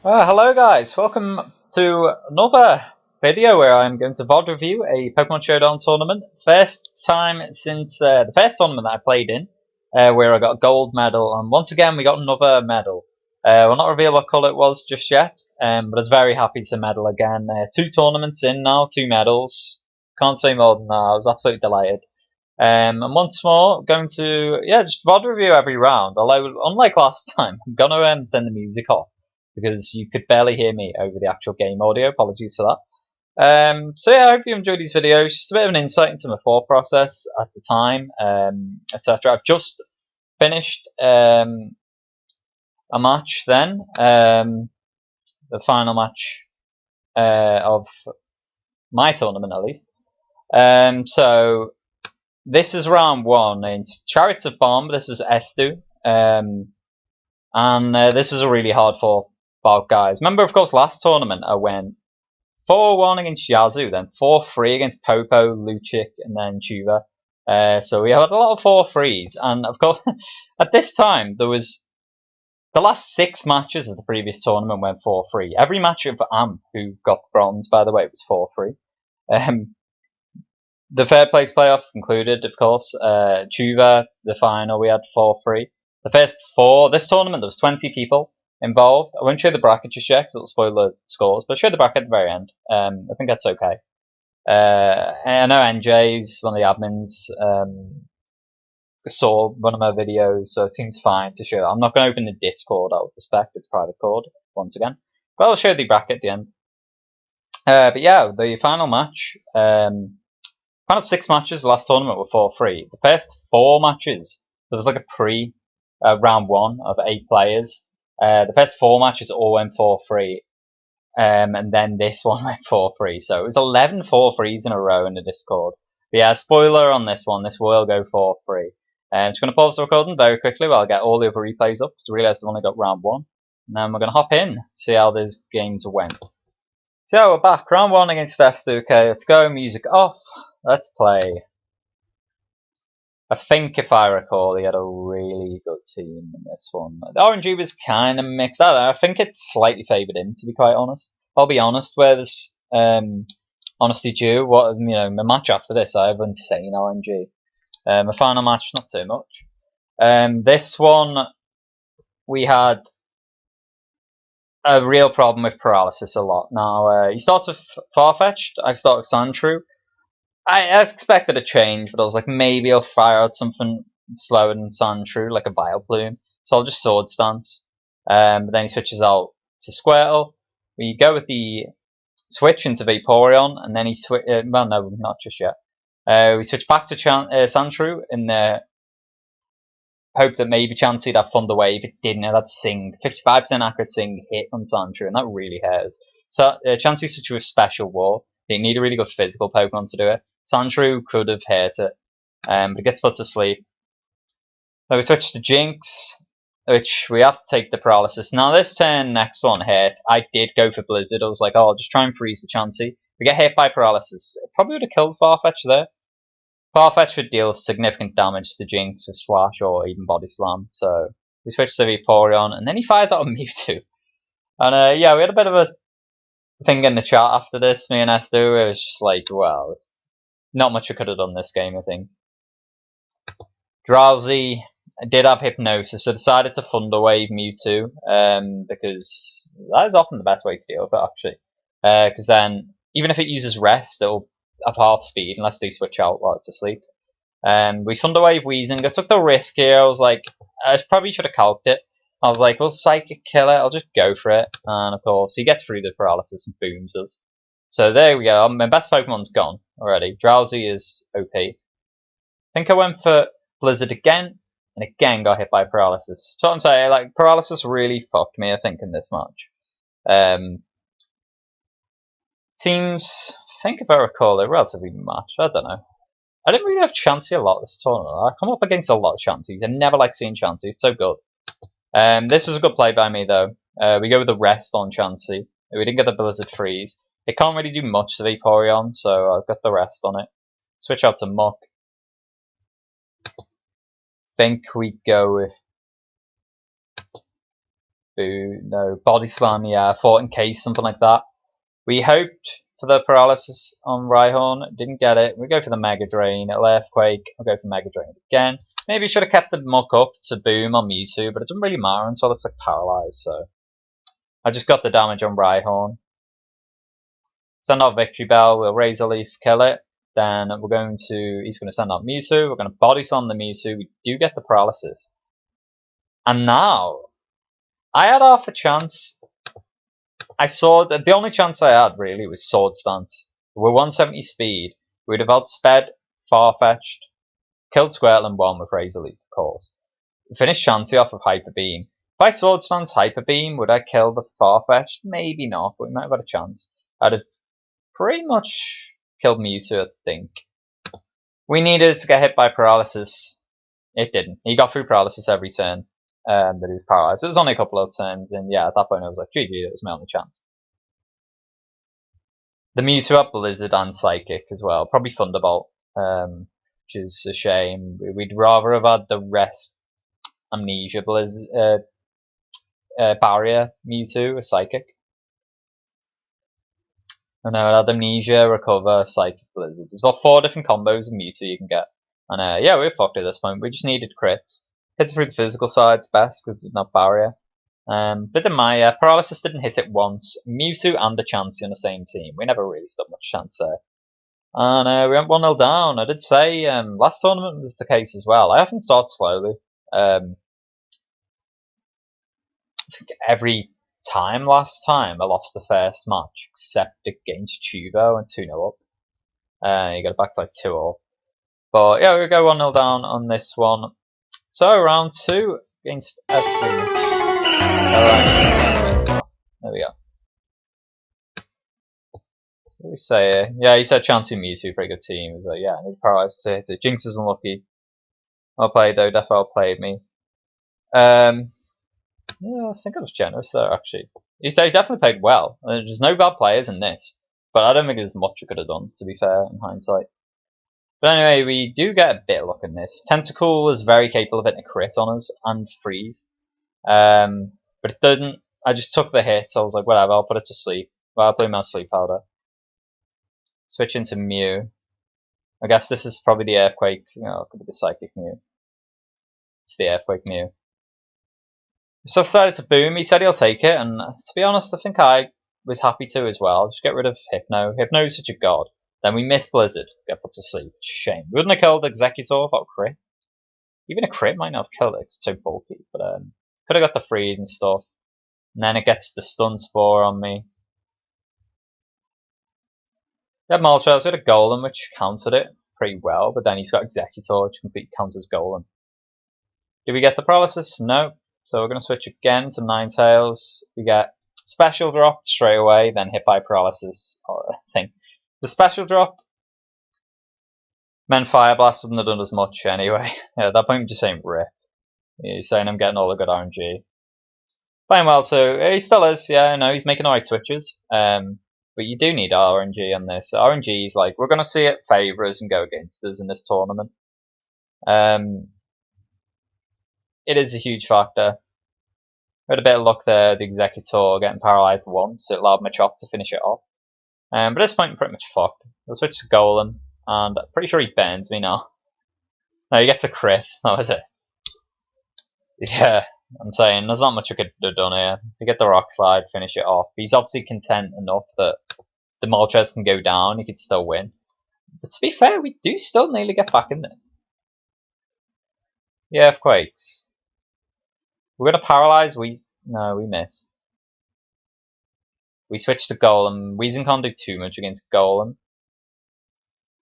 Hello guys, welcome to another video where I'm going to VOD review a Pokemon Showdown tournament. First time since the first tournament that I played in, where I got a gold medal, and once again we got another medal. We'll not reveal what colour it was just yet, but I was very happy to medal again. Two tournaments in now, two medals. Can't say more than that, I was absolutely delighted. And once more, going to, just VOD review every round, although unlike last time, I'm going to turn the music off because you could barely hear me over the actual game audio. Apologies for that. I hope you enjoyed these videos. Just a bit of an insight into my thought process at the time, etc. I've just finished a match then, the final match of my tournament at least. So this is round one in Chariots of Bomb. This was Estu. And this was a really hard fought guys. Remember, of course, last tournament I went 4-1 against Yazoo, then 4-3 against Popo, Luchik, and then Chuva. So we had a lot of 4-3s. And of course, at this time, there was the last 6 matches of the previous tournament went 4-3. Every match of Am, who got bronze, by the way, was 4-3. The third place playoff concluded, of course. Chuva, the final, we had 4-3. The first 4, this tournament, there was 20 people involved. I won't show the bracket just yet because it'll spoil the scores, but I'll show the bracket at the very end. I think that's okay. I know NJ's one of the admins saw one of my videos, so it seems fine to show. I'm not going to open the Discord out of respect, it's private cord, once again. But I'll show the bracket at the end. But yeah, the final match, final 6 matches last tournament were 4-3. The first 4 matches, there was like a pre round 1 of 8 players. The first 4 matches all went 4-3. And then this one went 4-3. So it was 11 4-3s in a row in the Discord. But yeah, spoiler on this one, this will go 4-3. I'm just going to pause the recording very quickly while I get all the other replays up, because I realised I've only got round 1. And then we're going to hop in, see how these games went. So we're back, round 1 against F2. Okay, let's go, music off. Let's play. I think, if I recall, he had a really good team in this one. The RNG was kind of mixed out. I think it slightly favoured him, to be quite honest. I'll be honest, where there's honesty due. My match after this, I have insane RNG. My final match, not too much. This one, we had a real problem with paralysis a lot. Now, he starts with Farfetch'd, I start with Sandshrew. I expected a change, but I was like, maybe I'll fire out something slower than Sandshrew, like a Vileplume. So I'll just Sword Stance. But then he switches out to Squirtle. We go with the switch into Vaporeon, and then he well, no, not just yet. We switch back to Sandshrew in the hope that maybe Chansey'd have Thunder Wave. It didn't. It had Sing. 55% accurate Sing hit on Sandshrew, and that really hurts. So Chansey's such a special war. They need a really good physical Pokemon to do it. Sandshrew could have hurt it, but it gets put to sleep. So we switch to Jinx, which we have to take the paralysis. Now this turn, next one hit. I did go for Blizzard. I was like, oh, I'll just try and freeze the Chansey. We get hit by paralysis. It probably would have killed Farfetch there. Farfetch would deal significant damage to Jinx with Slash or even Body Slam. So we switch to Vaporeon, and then he fires out a Mewtwo. And we had a bit of a thing in the chat after this, me and Estu. It was just like, well, it's not much I could have done this game, I think. Drowsy, I did have Hypnosis, so I decided to Thunder Wave Mewtwo, because that is often the best way to deal with it, actually. Because then, even if it uses Rest, it'll have half speed, unless they switch out while it's asleep. We Thunder Wave Weezing. I took the risk here. I was like, I probably should have calced it. I was like, well, Psychic Killer, I'll just go for it. And of course, he gets through the paralysis and booms us. So there we go. My best Pokemon's gone already. Drowsy is OP. I think I went for Blizzard again, and again got hit by paralysis. So what I'm saying, like, paralysis really fucked me, I think, in this match. Teams, I think if I recall, they're relatively matched. I don't know. I didn't really have Chansey a lot this tournament. I come up against a lot of Chanseys. I never like seeing Chansey. It's so good. This was a good play by me, though. We go with the rest on Chansey. We didn't get the Blizzard Freeze. It can't really do much to Vaporeon, so I've got the rest on it. Switch out to Muck. Think we go with Boo, no, Body Slam, yeah, Fort Encase, something like that. We hoped for the paralysis on Rhyhorn, didn't get it. We go for the Mega Drain. It'll Earthquake, I'll go for Mega Drain again. Maybe should have kept the Muck up to Boom on Mewtwo, but it doesn't really matter until it's like paralyzed, so. I just got the damage on Rhyhorn. Send out Victory Bell, we'll Razor Leaf, kill it. Then he's going to send out Mewtwo, we're going to Body Slam the Mewtwo, we do get the paralysis. And now, I had half a chance. I saw that the only chance I had really was Sword Stance. We're 170 speed, we'd have outsped Farfetch'd, killed Squirtle and won with Razor Leaf, of course. Finished Chansey off of Hyper Beam. If I Sword Stance Hyper Beam, would I kill the Farfetch'd? Maybe not, but we might have had a chance. I'd have pretty much killed Mewtwo, I think. We needed to get hit by paralysis. It didn't. He got through paralysis every turn that he was paralyzed. It was only a couple of turns, and yeah, at that point I was like, GG, it was my only chance. The Mewtwo up Blizzard and Psychic as well. Probably Thunderbolt, which is a shame. We'd rather have had the rest Amnesia Blizzard, Barrier Mewtwo, a Psychic. I know, it had Amnesia, Recover, Psychic, Blizzard. There's about 4 different combos of Mewtwo you can get. And yeah, we're fucked at this point. We just needed crits. Hits through the physical side's best because there's no barrier. But in my paralysis didn't hit it once. Mewtwo and a Chansey on the same team. We never really stood much chance there. And we went 1-0 down. I did say last tournament was the case as well. I often start slowly. I think every time last time I lost the first match except against Chubo and 2-0 up. You got it back to like 2-0. But yeah, we'll go 1-0 down on this one. So round 2 against SD. Alright, there we go. What do we say here? Yeah, he said Chansey Mewtwo, pretty good team. He was like, yeah, I need paralyzed to hit it. Jinx is unlucky. Well played though, Defo outplayed me. Yeah, I think I was generous there, actually. He definitely played well. There's no bad players in this. But I don't think there's much I could have done, to be fair, in hindsight. But anyway, we do get a bit of luck in this. Tentacool was very capable of hitting a crit on us, and freeze. But it didn't. I just took the hit, so I was like, whatever, I'll put it to sleep. Well, I'll play my sleep powder. Switch into Mew. I guess this is probably the Earthquake. You know, it could be the Psychic Mew. It's the Earthquake Mew. So I decided to Boom. He said he'll take it, and to be honest, I think I was happy to as well. Just get rid of Hypno. Hypno is such a god. Then we miss Blizzard. Get put to sleep. Shame. We wouldn't have killed Executor without crit. Even a crit might not have killed it. It's too bulky. But could have got the freeze and stuff. And then it gets the stun spore on me. We had Moltres. We had a Golem, which countered it pretty well. But then he's got Executor, which completely counters Golem. Did we get the paralysis? No. So we're going to switch again to Ninetales. We get Special Drop straight away, then hit by paralysis thing. The Special Drop meant Fire Blast wouldn't have done as much anyway. Yeah, at that point I'm just saying rip. He's saying I'm getting all the good RNG. Playing well, so he still is, yeah, I know, he's making alright twitches. But you do need RNG on this. RNG is like, we're going to see it favour us and go against us in this tournament. It is a huge factor. We had a bit of luck there, the Executor getting paralysed once, so it allowed Machop to finish it off. But at this point I'm pretty much fucked. I'll switch to Golem, and I'm pretty sure he burns me now. No, he gets a crit, that was it. Yeah, I'm saying, there's not much I could have done here. If you get the Rock Slide, finish it off. He's obviously content enough that the Moltres can go down, he could still win. But to be fair, we do still nearly get back in this. Yeah, Earthquakes. We're going to paralyze. No, we miss. We switch to Golem. Weezing can't do too much against Golem.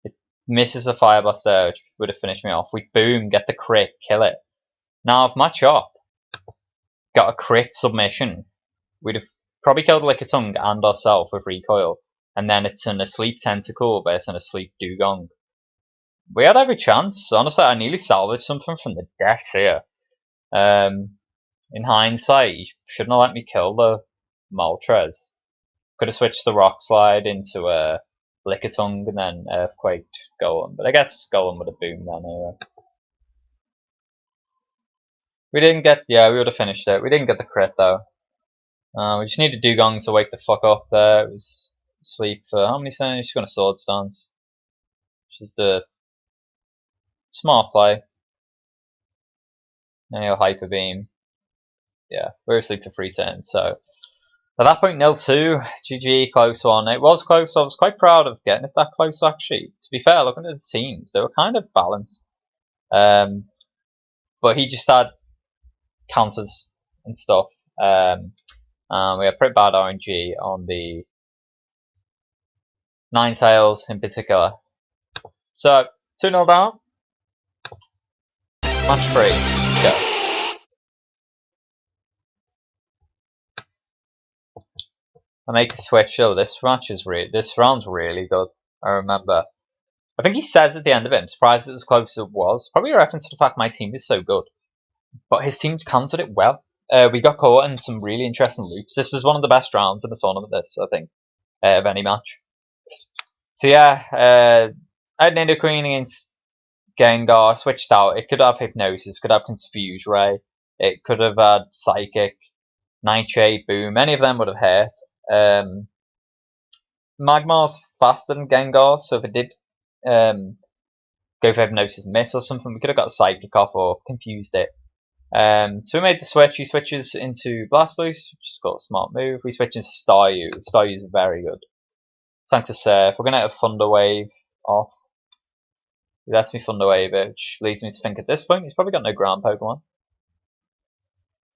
It misses a Fire Blast there, which would have finished me off. We Boom, get the crit, kill it. Now, if Machop got a crit submission, we'd have probably killed Lickitung and ourselves with Recoil. And then it's an Asleep Tentacool versus an Asleep Dugong. We had every chance. Honestly, I nearly salvaged something from the deaths here. In hindsight, you shouldn't have let me kill the Moltres. Could have switched the Rock Slide into a Lickitung and then Earthquake Golem. But I guess Golem would have boomed then anyway. We didn't get, yeah, we would have finished it. We didn't get the crit though. We just need to Dugongs to wake the fuck up there. It was asleep for how many seconds? She's got a sword stance. Which is the smart play. Now he'll hyper beam. Yeah, we're asleep for 3 turns, so at that point, 0-2, GG, close one. It was close, I was quite proud of getting it that close actually. To be fair, looking at the teams, they were kind of balanced. But he just had counters and stuff. We had pretty bad RNG on the Ninetales in particular. So, 2-0 down. Match 3. Go. I make a switch. Oh, this round's really good. I remember. I think he says at the end of it, I'm surprised it was as close as it was. Probably a reference to the fact my team is so good. But his team countered it well. We got caught in some really interesting loops. This is one of the best rounds in the tournament, this, I think, of any match. So yeah, I had Nidoqueen against Gengar, switched out. It could have Hypnosis, could have Confuse Ray, it could have had Psychic, Nightshade, Boom, any of them would have hurt. Magmar's faster than Gengar, so if it did go for Hypnosis Miss or something, we could have got a Psychic off or confused it. So we made the switch. He switches into Blastoise, which is got a smart move. We switch into Staryu. Staryu is very good. Thanks to Surf. We're going to have Thunder Wave off. He lets me Thunder Wave it, which leads me to think at this point he's probably got no ground Pokemon.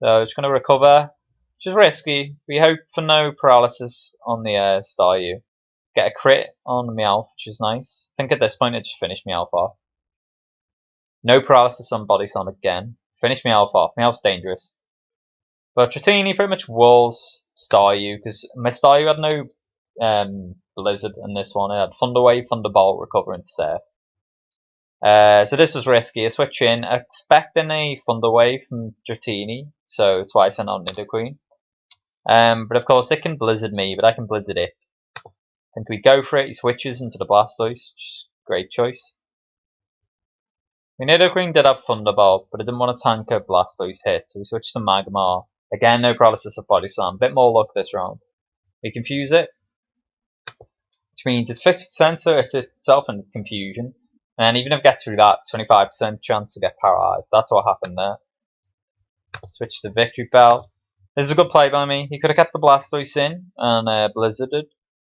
So just going to recover, which is risky. We hope for no paralysis on the Staryu. Get a crit on the Meowth, which is nice. I think at this point it just finished Meowth off. No paralysis on Body Slam again. Finish Meowth off. Meowth's dangerous. But Dratini pretty much walls Staryu, because my Staryu had no Blizzard in this one. It had Thunder Wave, Thunderbolt, Recover, and Surf. So this was risky. I switch in, expecting a Thunder Wave from Dratini, so that's why I sent out Nidoqueen. But of course it can Blizzard me, but I can Blizzard it. I think we go for it. He switches into the Blastoise, which is a great choice. Nidoqueen did have Thunderbolt, but I didn't want to tank a Blastoise hit, so we switched to Magmar. Again, no paralysis of Body Slam. Bit more luck this round. We confuse it, which means it's 50% to hit itself in confusion. And even if it gets through that, 25% chance to get paralyzed. That's what happened there. Switch to Victory Bell. This is a good play by me. He could have kept the Blastoise in and Blizzarded.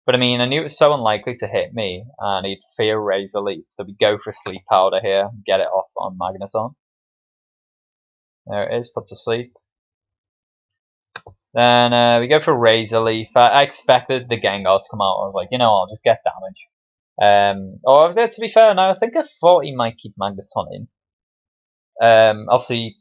But I mean, I knew it was so unlikely to hit me, and he'd fear Razor Leaf, that we go for Sleep Powder here, and get it off on Magneton. There it is, put to sleep. Then we go for Razor Leaf. I expected the Gengar to come out. I was like, you know, I'll just get damage. Or to be fair, no, I think I thought he might keep Magneton in. Obviously,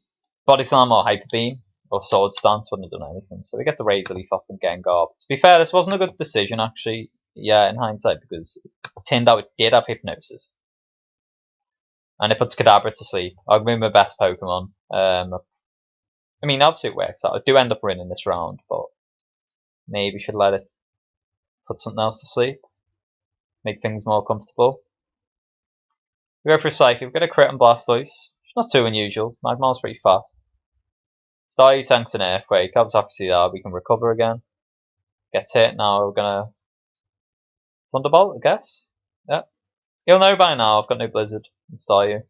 Body Slam or Hyper Beam or Sword Stance wouldn't have done anything. So we get the Razor Leaf off from Gengar. But to be fair, this wasn't a good decision actually. Yeah, in hindsight, because it turned out it did have Hypnosis, and it puts Kadabra to sleep. I'll be my best Pokemon. I mean, obviously it works out. I do end up winning this round, but maybe should let it put something else to sleep, make things more comfortable. We go for a Psychic. We've got a crit on Blastoise. Not too unusual. Magmar's pretty fast. Staryu tanks an Earthquake. I was happy to see that. We can recover again. Gets hit. Now we're gonna Thunderbolt, I guess. Yeah. You'll know by now I've got no Blizzard in Staryu.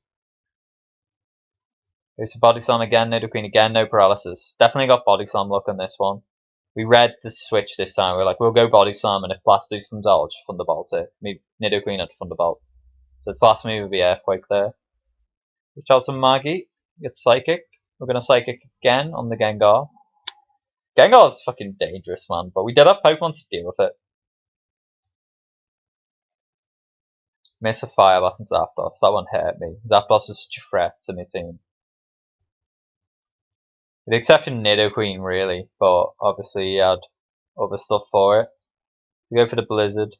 Goes to Body Slam again. Nidoqueen again. No paralysis. Definitely got Body Slam luck on this one. We read the switch this time. We're like, we'll go Body Slam, and if Blastoise comes out, I'll just Thunderbolt it. Nidoqueen had Thunderbolt. So its last move will be Earthquake there. Reach out to Maggie. Get Psychic. We're going to Psychic again on the Gengar. Gengar's fucking dangerous, man. But we did have Pokemon to deal with it. Miss a Fire Blast and Zapdos. That one hurt me. Zapdos was such a threat to my team. With the exception of Nidoqueen, really. But obviously he had other stuff for it. We go for the Blizzard.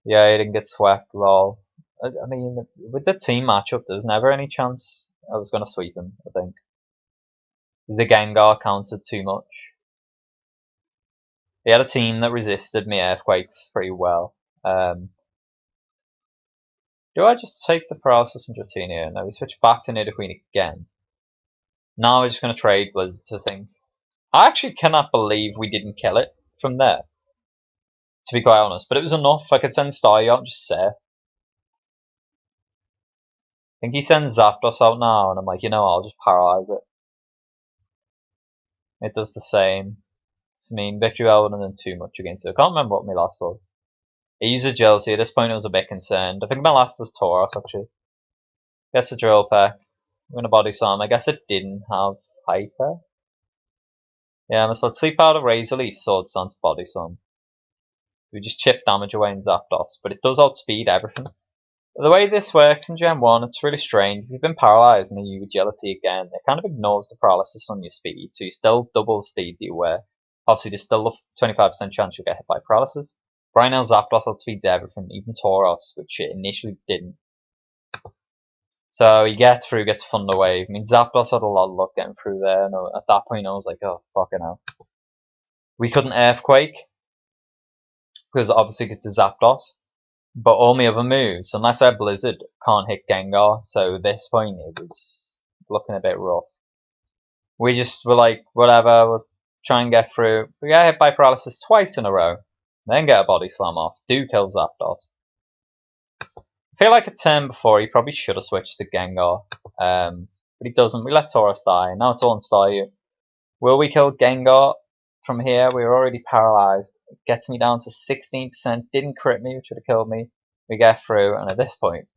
Yeah, he didn't get swept. Lol. I mean, with the team matchup, there's never any chance I was going to sweep him, I think. Because the Gengar countered too much. He had a team that resisted me Earthquakes pretty well. Do I just take the Paralysis and Dratini? No, we switch back to Nidoqueen again. Now we're just going to trade Blizzards, I think. I actually cannot believe we didn't kill it from there, to be quite honest. But it was enough. I could send Staryu out and just say. I think he sends Zapdos out now, and I'm like, you know, I'll just paralyze it. It does the same. I mean, Victory Bell wouldn't have done too much against it. I can't remember what my last was. I used Agility. At this point, I was a bit concerned. I think my last was Tauros, actually. Guess a Drill Peck. I'm going to Body Slam. I guess it didn't have Hyper. Yeah, let's Sleep Powder, Razor Leaf, Sword Stance, Body Slam. We just chip damage away in Zapdos, but it does outspeed everything. The way this works in Gen 1, it's really strange. If you've been paralyzed and then you Agility again, it kind of ignores the paralysis on your speed, so you still double speed that you were. Obviously, there's still a 25% chance you'll get hit by paralysis. Right now, Zapdos outspeeds everything, even Tauros, which it initially didn't. So he gets through, gets Thunder Wave. I mean, Zapdos had a lot of luck getting through there, and at that point I was like, oh, fucking hell. We couldn't Earthquake, because obviously it's a Zapdos. But all my other moves, unless I have Blizzard, can't hit Gengar, so at this point it was looking a bit rough. We just were like, whatever, we'll try and get through. We got hit by paralysis twice in a row, then get a Body Slam off. Do kill Zapdos. I feel like a turn before he probably should have switched to Gengar, but he doesn't. We let Tauros die, now it's all on Staryu. Will we kill Gengar? From here, we were already paralyzed. It gets me down to 16%. Didn't crit me, which would have killed me. We get through, and at this point,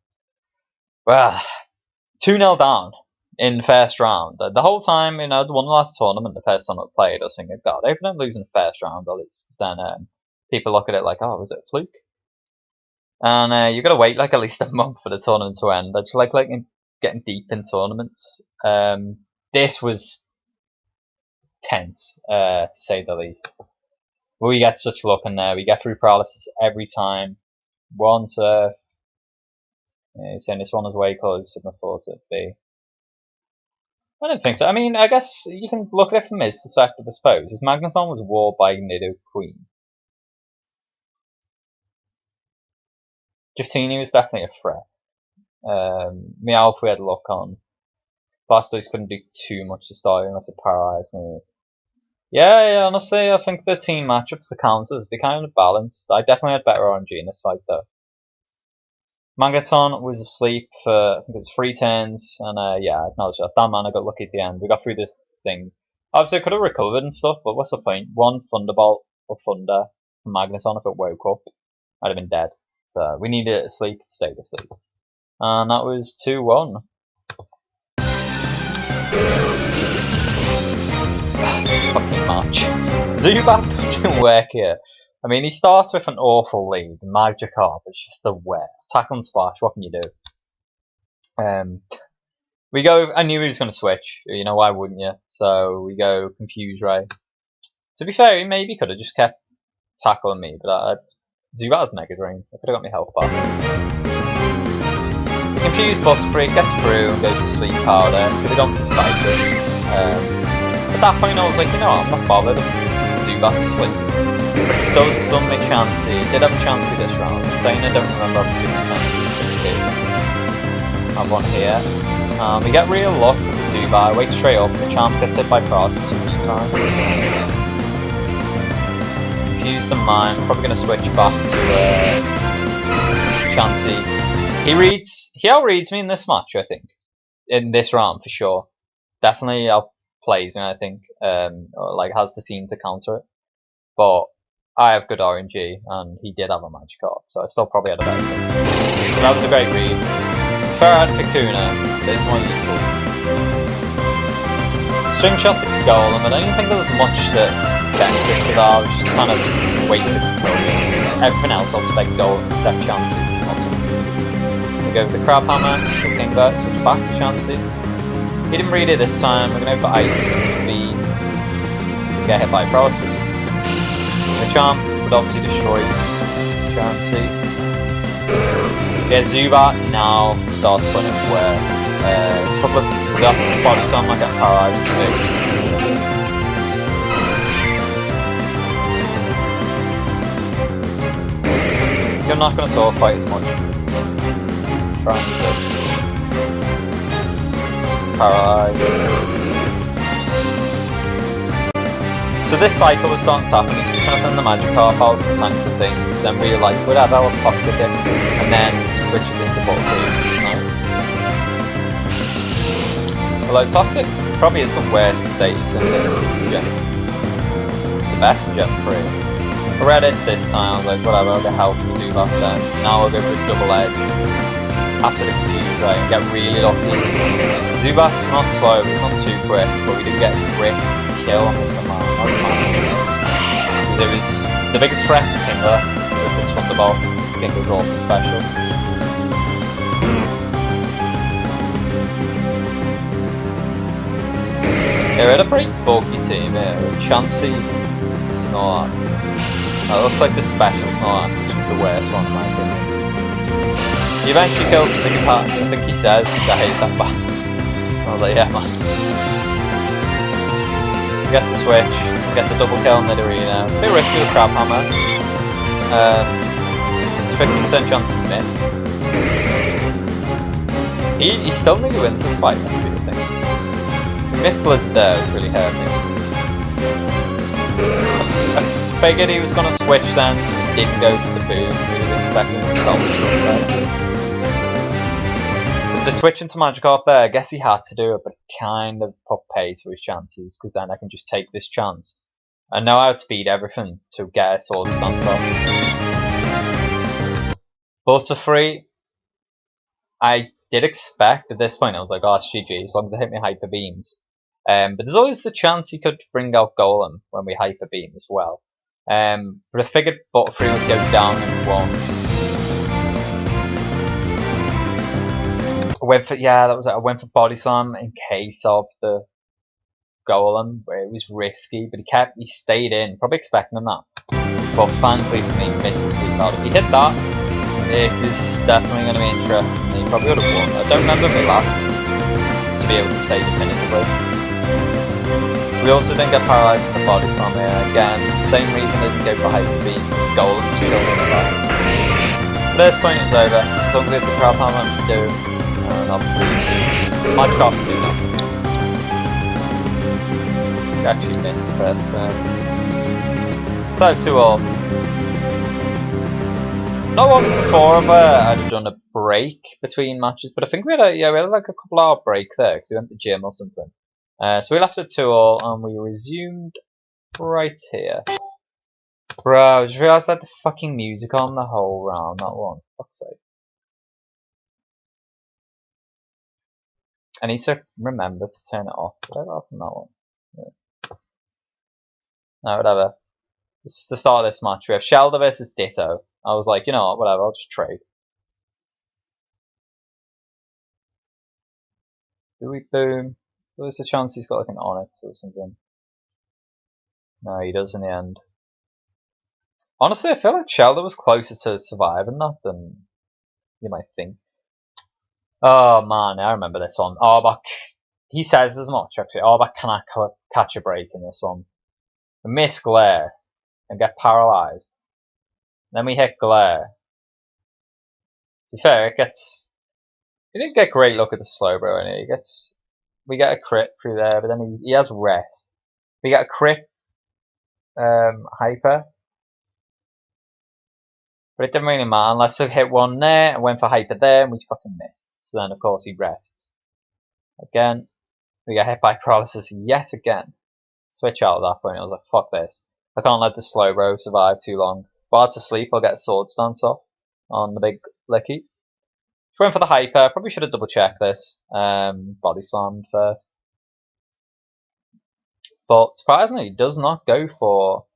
well, 2-0 down in the first round. The whole time, you know, won the last tournament, the first time I played, I was thinking, God, I hope I don't lose in the first round, at least, because then people look at it like, oh, was it a fluke? And you got to wait like at least a month for the tournament to end. I just like getting deep in tournaments. This was tense, to say the least. But we get such luck in there. We get through paralysis every time. One Surf. Yeah, you're saying this one is way closer than I thought it'd be. I don't think so. I mean, I guess you can look at it from his perspective, I suppose. His Magneton was walled by Nidoqueen. Dratini was definitely a threat. Meowth we had luck on. Blastoise couldn't do too much to start unless it paralyzed me. Yeah, honestly, I think the team matchups, the counters, they kind of balanced. I definitely had better RNG in this fight though. Magneton was asleep for, I think it was 3 turns, and yeah, I acknowledge that. Damn man, I got lucky at the end. We got through this thing. Obviously, I could have recovered and stuff, but what's the point? One Thunderbolt or Thunder from Magneton if it woke up, I'd have been dead. So we needed it to sleep to stay asleep. And that was 2-1. This fucking match. Zubat didn't work here. I mean, he starts with an awful lead. Magikarp is just the worst. Tackle and Splash, what can you do? We go, I knew he was going to switch. You know, why wouldn't you? So we go Confuse Ray. To be fair, he maybe could have just kept tackling me, but Zubat has Mega Drain. I could have got my health back. Confused Butterfree gets through and goes to Sleep Powder. Could have gone for Psychic. At that point I was like, you know what, I'm not bothered. Zubat's asleep. But it does stun me Chansey. Did have a Chansey this round. I'm saying I don't remember having too many Chanseys. I have one here. We get real luck with the Zubat. I wake straight up. The Champ gets hit by Process a few times. Confused and mine. Probably going to switch back to Chansey. He outreads me in this match, I think. In this round, for sure. Definitely outplays me, I think. Like, has the team to counter it. But I have good RNG, and he did have a Magikarp, so I still probably had a better pick. So that was a great read. To be fair, I had Kakuna, but it's more useful. String Shot the Golem, I don't even think there was much that benefits of that. I was just kind of waiting for it to kill me. Everything else I'll expect Golem except Chansey. We go with the Crab Hammer, the Kingbird, switch back to Chansey. He didn't read it this time. We're going to go for Ice Beam. Get hit by Paralysis. The Charm would obviously destroy Chansey. Yeah, Zubat now starts putting it where a couple of Body Slam might get paralyzed. You're not going to talk quite as much. Try and do this. It's paralyzed. So this cycle was starting to happen. He's just going to send the Magikarp out to tank the things, then we're like, whatever, we'll toxic it, and then he switches into Butterfree, which is nice. Although Toxic probably is the worst status in this gen. The best Gen 3. I read it this time, I was like, whatever, I'll get help from Zubat then. Now I'll go for a double edge. After the confuse, right, and get really lucky. Zubat's not slow, it's not too quick, but we do get a crit kill on this amount. Because it was the biggest threat to Kingler with its Thunderbolt. Kingler's also special. Yeah, we had a pretty bulky team here. Chansey, Snorlax. That looks like the special Snorlax, which is the worst one in my opinion. He eventually kills the Psychopath. I think he says I hate that back. I was like, yeah man. We get the switch, we get the double kill in the arena. A bit risky with Crab Hammer. It's a 50% chance to miss. He still maybe wins this fight, maybe, I think. Miss Blizzard there was really hurt me. I figured he was going to switch then, so he didn't go for the boom. He was expecting himself to go there. With the switch into Magikarp there, I guess he had to do it, but it kind of put pace for his chances, because then I can just take this chance. I know how to speed everything to get a Sword Stance off. Butterfree, I did expect at this point, I was like, oh, it's GG, as long as I hit my Hyper Beams. But there's always the chance he could bring out Golem when we Hyper Beam as well. But I figured Butterfree would go down in one. I went for, yeah, that was it. I went for Body Slam in case of the Golem, where it was risky, but he stayed in, probably expecting that. But thankfully for me, he missed the sleep out. If he hit that, it was definitely going to be interesting. He probably would have won. I don't remember me last to be able to say definitively. We also didn't get paralysed in the Body Slam here. Again, same reason I didn't go for Hyper Beam, because Golem was killed in the back. But this point is over. As long as we have the Crab Hammer to do, and obviously Magikarp can do that. We actually missed first. So 2-all. Not once before I'd have done a break between matches, but I think we had like a couple hour break there because we went to the gym or something. So we left at 2-all and we resumed right here. Bro, I just realised I had the fucking music on the whole round, that one. Fuck's sake. I need to remember to turn it off. Did I open that one? Yeah. No, whatever. This is the start of this match. We have Shelder versus Ditto. I was like, you know what, whatever, I'll just trade. Do we boom? There's a chance he's got like an Onyx or something. No, he does in the end. Honestly, I feel like Shelder was closer to surviving that than you might think. Oh man, I remember this one. Arbok, he says as much actually. Arbok cannot catch a break in this one. We miss Glare and get paralysed. Then we hit Glare. To be fair, it didn't get great luck at the slow bro, and we get a crit through there, but then he has rest. We get a crit Hyper. But it didn't really matter unless I hit one there and went for Hyper there and we fucking missed. So then of course he rests. Again, we get hit by paralysis yet again. Switch out at that point, I was like, fuck this. I can't let the slow bro survive too long. While to sleep, I'll get a Sword Stance off on the big Licky. Went for the Hyper, probably should have double checked this. Body Slammed first. But surprisingly, he does not go for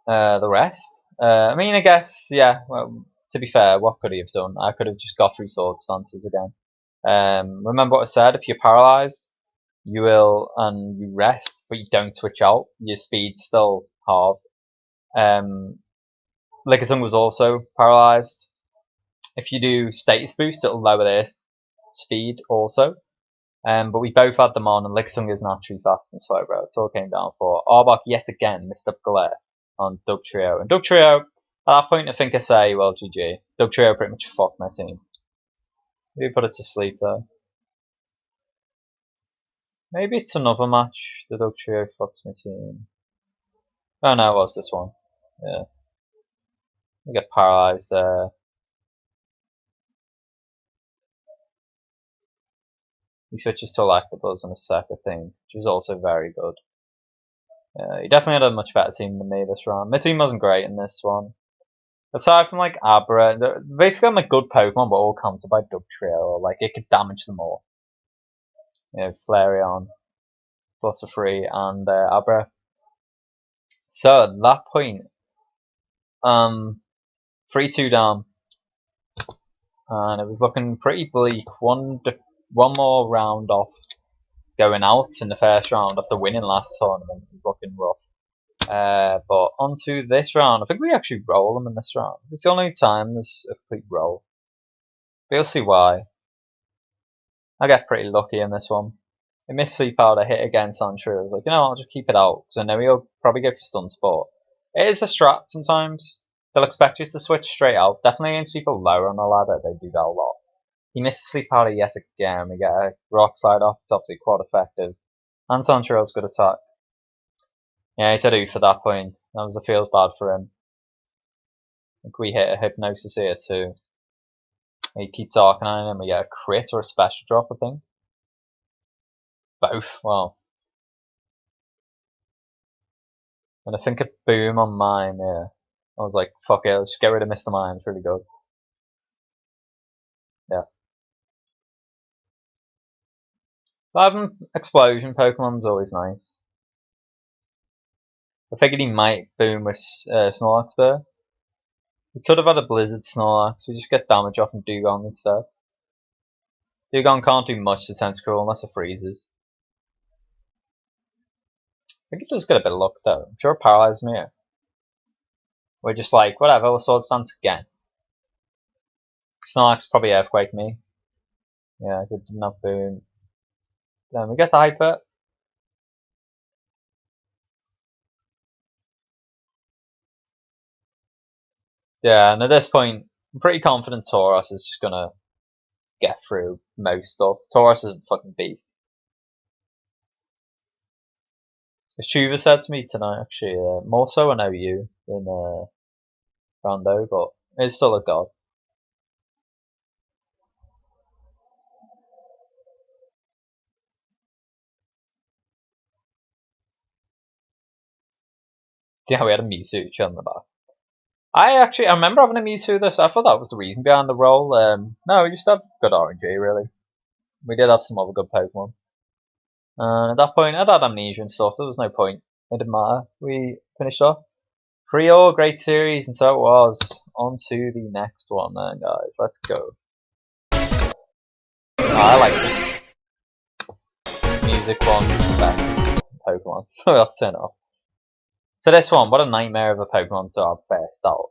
the rest. I mean, I guess, yeah, well, to be fair, what could he have done? I could have just got through Sword Stances again. Remember what I said, if you're paralysed, you will, and you rest, but you don't switch out, your speed's still halved. Lickitung was also paralysed. If you do status boost, it'll lower their speed also. But we both had them on, and Lickitung is naturally fast and slow, bro. It's all came down for. Arbok yet again missed up Glare on Dugtrio. And Dugtrio, at that point, I think I say, well, GG. Dugtrio pretty much fucked my team. Maybe put it to sleep, though. Maybe it's another match. The Dog Trio fucks my team. Oh no, it was this one. Yeah. We get paralysed there. He switches to Electabuzz in a second thing, which was also very good. He definitely had a much better team than me this round. My team wasn't great in this one. Aside from like Abra, basically I'm a good Pokemon, but all countered by Dug Trio, or like it could damage them all. You know, Flareon, Butterfree, and Abra. So at that point, 3-2 down, and it was looking pretty bleak. One more round off going out in the first round after winning last tournament. It was looking rough. But onto this round, I think we actually roll them in this round. It's the only time there's a complete roll. But you'll see why. I get pretty lucky in this one. I missed Sleep Powder, hit against Sandshrew. I was like, you know what, I'll just keep it out, because I know he'll probably go for Stun Sport. It is a strat sometimes. They'll expect you to switch straight out. Definitely against people lower on the ladder, they do that a lot. He misses Sleep Powder yet again. We get a Rock Slide off. It's obviously quite effective. And Sandshrew's good attack. Yeah, he's had oof at that point. It feels bad for him. I think we hit a Hypnosis here too. He keeps Arcanine and we get a crit or a special drop, I think. Both, well. And I think a boom on mine, yeah. I was like, fuck it, let's just get rid of Mr. Mime, it's really good. Yeah. So having explosion Pokemon's always nice. I figured he might boom with Snorlax there. We could have had a Blizzard Snorlax, we just get damage off from Dugong instead. Dugong can't do much to Tentacruel unless it freezes. I think it does get a bit of luck though. I'm sure it paralyzed me here. We're just like, whatever, we'll Swords Dance again. Snorlax probably Earthquake me. Yeah, good enough boom. Then we get the Hyper. Yeah, and at this point, I'm pretty confident Tauros is just gonna get through most stuff. Tauros is a fucking beast. As Chuva said to me tonight, actually, more so an OU than Brando, but it's still a god. Yeah, we had a Mewtwo on the back. I remember having a Mewtwo this. I thought that was the reason behind the roll. No, we just had good RNG, really. We did have some other good Pokemon. And at that point, I'd had amnesia and stuff. There was no point. It didn't matter. We finished off. 3-all, great series, and so it was. On to the next one then, guys. Let's go. Oh, I like this. Music one, best Pokemon. We'll have to turn it off. So this one, what a nightmare of a Pokemon to have first out.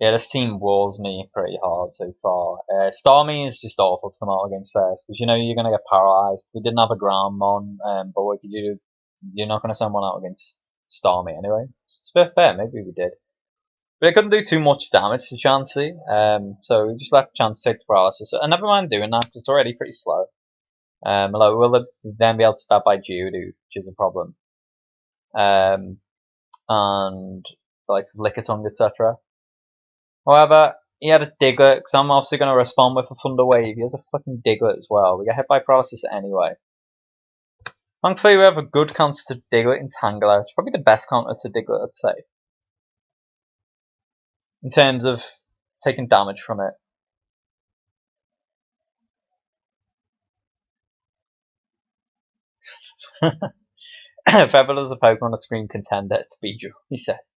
Yeah, this team walls me pretty hard so far. Starmie is just awful to come out against first, because you know you're going to get paralyzed. We didn't have a Groundmon, but what could you do? You're not going to send one out against Starmie anyway. It's a bit fair, maybe we did. But it couldn't do too much damage to Chansey, so we just let Chansey take the paralysis. And never mind doing that, because it's already pretty slow. Will it then be able to bat by Geodude, which is a problem. And the likes of Lickitung, etc. However, he had a Diglett, because I'm obviously going to respond with a Thunder Wave. He has a fucking Diglett as well. We get hit by paralysis anyway. Thankfully, we have a good counter to Diglett in Tangela. It's probably the best counter to Diglett, I'd say. In terms of taking damage from it. If ever there's a Pokemon that's green contender, it's Beedrill, he says.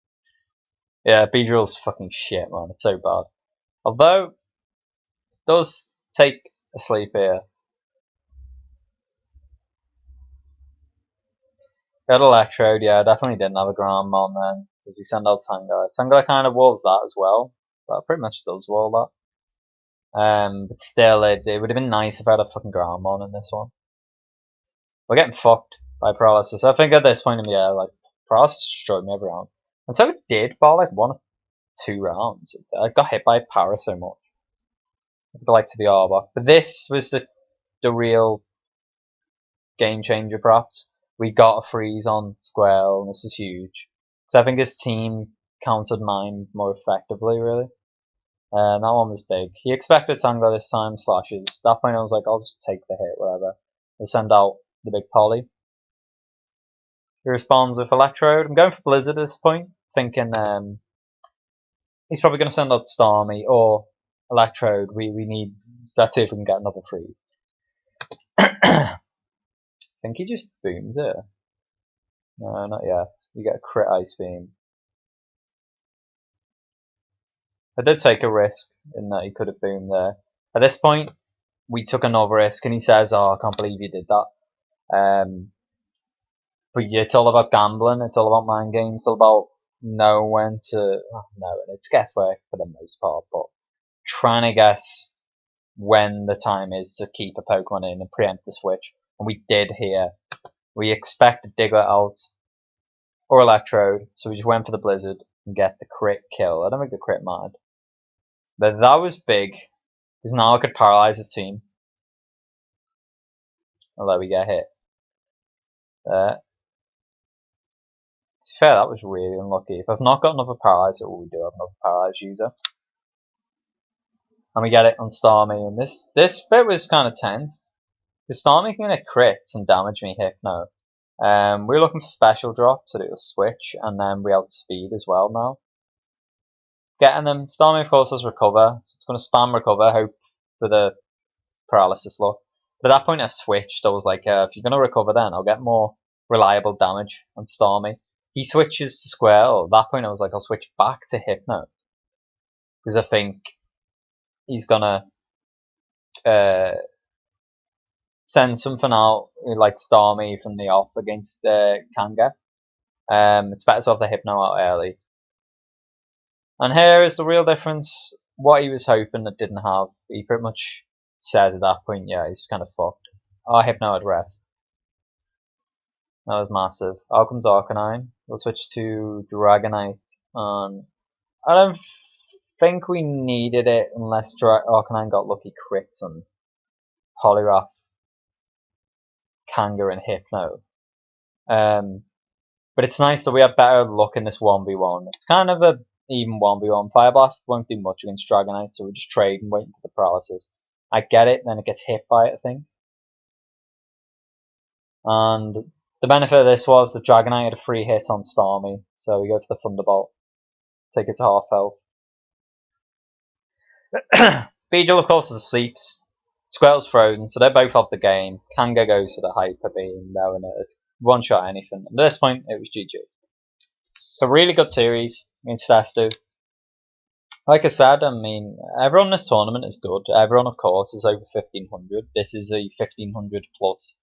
Yeah, Beedrill's fucking shit, man. It's so bad. Although, it does take a sleep here. Got Electrode, yeah, definitely didn't have a Groundmon then, because we send out Tangela. Tangela kind of walls that as well, but it pretty much does wall that. But still, it would have been nice if I had a fucking Groundmon in this one. We're getting fucked by paralysis. I think at this point in the year, like, paralysis destroyed me every round. And so it did for like 1 or 2 rounds. I got hit by Para so much. I like to the Arbok. But this was the the real game changer, perhaps. We got a freeze on Squirrel, and this is huge. Because I think his team countered mine more effectively, really. That one was big. He expected Tango this time, slashes. At that point I was like, I'll just take the hit, whatever. I'll send out the big poly. He responds with Electrode. I'm going for Blizzard at this point, thinking he's probably going to send out Starmie or Electrode. We need, let's see if we can get another freeze. I think he just booms it. No, not yet. You get a crit Ice Beam. I did take a risk in that he could have boomed there. At this point, we took another risk, and he says, "Oh, I can't believe you did that." But yeah, it's all about gambling. It's all about mind games. It's all about knowing when to know. It's guesswork for the most part, but trying to guess when the time is to keep a Pokemon in and preempt the switch. And we did here. We expected Diglett out or Electrode, so we just went for the Blizzard and get the crit kill. I don't think the crit mattered. But that was big, because now I could paralyze his team. Although we get hit. To be fair, that was really unlucky. If I've not got another paralyzer, we do have another paralyzed user. And we get it on Starmie, and this bit was kind of tense. Because Starmie can get crits and damage me Hypno. We were looking for special drops, so it was switch, and then we outspeed as well now. Getting them. Starmie, of course, has recover, so it's going to spam recover, hope for the paralysis luck. But at that point I switched. I was like, if you're going to recover then, I'll get more reliable damage on Starmie. He switches to Squirrel. At that point I was like, I'll switch back to Hypno. Because I think he's going to send something out like Starmie from the off against Kanga. It's better to have the Hypno out early. And here is the real difference. What he was hoping that didn't have. He pretty much said at that point, yeah, he's kind of fucked. Our Hypno at rest. That was massive. Out comes Arcanine. We'll switch to Dragonite. And I don't think we needed it unless Arcanine got lucky crits on Poliwrath, Kanga, and Hypno. But it's nice that we have better luck in this 1v1. It's kind of a even 1v1. Fire Blast won't do much against Dragonite, so we're just trading, waiting for the paralysis. I get it, then it gets hit by it, I think. And the benefit of this was that Dragonite had a free hit on Starmie, so we go for the Thunderbolt. Take it to half health. Beedrill, of course, is asleep. Squirtle's frozen, so they're both off the game. Kanga goes for the Hyper Beam, knowing it one shot anything. And at this point, it was GG. It's a really good series against Testu. Like I said, I mean, everyone in this tournament is good. Everyone, of course, is over 1500. This is a 1500 plus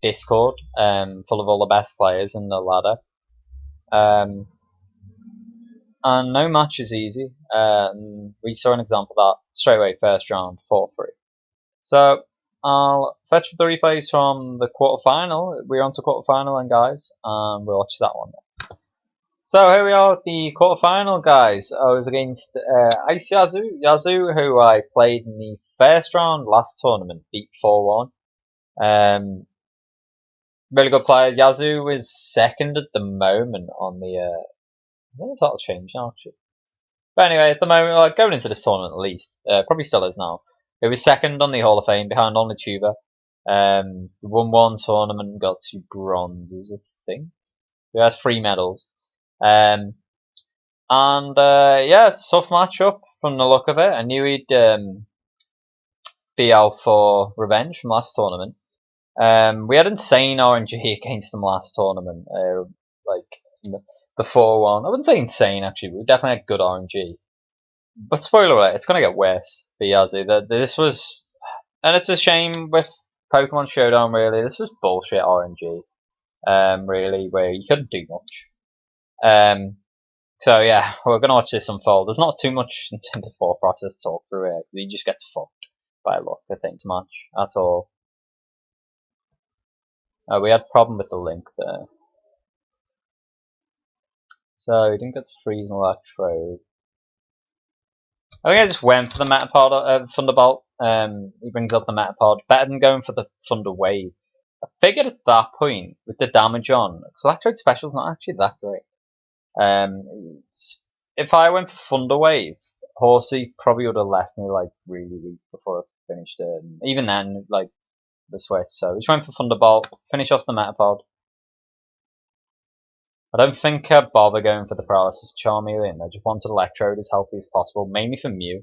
Discord, full of all the best players in the ladder. And no match is easy. We saw an example of that straight away, first round, 4-3. So I'll fetch the replays from the quarterfinal. We're on to quarterfinal, and guys, and we'll watch that one next. So here we are at the quarterfinal, guys. I was against Ice Yazoo, who I played in the first round last tournament, beat 4-1. Really good player. Yazoo is second at the moment on the. I don't know if that'll change now, actually. But anyway, at the moment, like, going into this tournament at least, probably still is now. It was second on the Hall of Fame, behind only Tuba. Won one tournament, got 2 bronzes, I think. We had 3 medals. Yeah, it's a tough matchup from the look of it. I knew he'd be out for revenge from last tournament. We had insane RNG against him last tournament, like the 4-1. I wouldn't say insane, actually. We definitely had good RNG. But spoiler alert, it's going to get worse for Yazoo. This was, and it's a shame with Pokemon Showdown, really. This was bullshit RNG, really, where you couldn't do much. So yeah, we're going to watch this unfold. There's not too much in terms of thought process to talk through here, because he just gets fucked by luck, I think, too much at all. We had a problem with the link there. So we didn't get the freeze and Electrode. I think I just went for the Metapod, Thunderbolt. He brings up the Metapod. Better than going for the Thunder Wave. I figured at that point, with the damage on, because Electrode Special's not actually that great. If I went for Thunder Wave, Horsey probably would have left me like really weak before I finished it. And even then, like the switch. So we just went for Thunderbolt, finish off the Metapod. I don't think I'd bother going for the Paralysis Charmeleon. I just wanted Electrode as healthy as possible, mainly for Mew.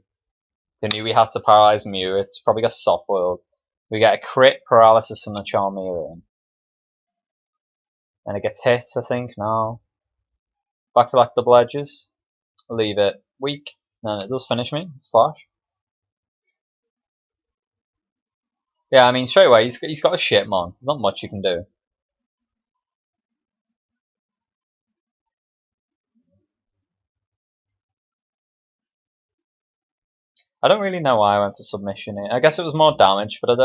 I knew we had to paralyze Mew. It's probably got Soft World. We get a crit Paralysis on the Charmeleon. And it gets hit, I think. No. Back to back double edges. Leave it weak. And it does finish me. Slash. Yeah, I mean, straight away, he's got a Shitmon. There's not much you can do. I don't really know why I went for Submission here. I guess it was more damage, but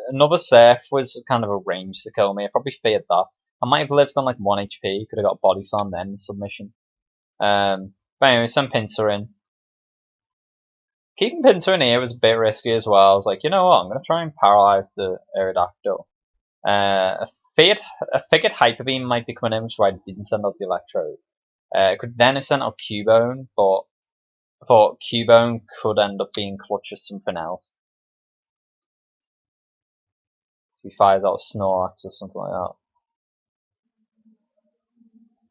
another Surf was kind of a range to kill me. I probably feared that. I might have lived on like 1 HP. Could have got Body Slam then, Submission. But anyway, send Pinsir in. Keeping Pinsir in here was a bit risky as well. I was like, you know what? I'm going to try and paralyze the Aerodactyl. I figured Hyper Beam might be coming in, which is why I didn't send out the Electrode. I could then have sent out Cubone, but I thought Cubone could end up being clutch with something else. So he fires out a Snorlax or something like that.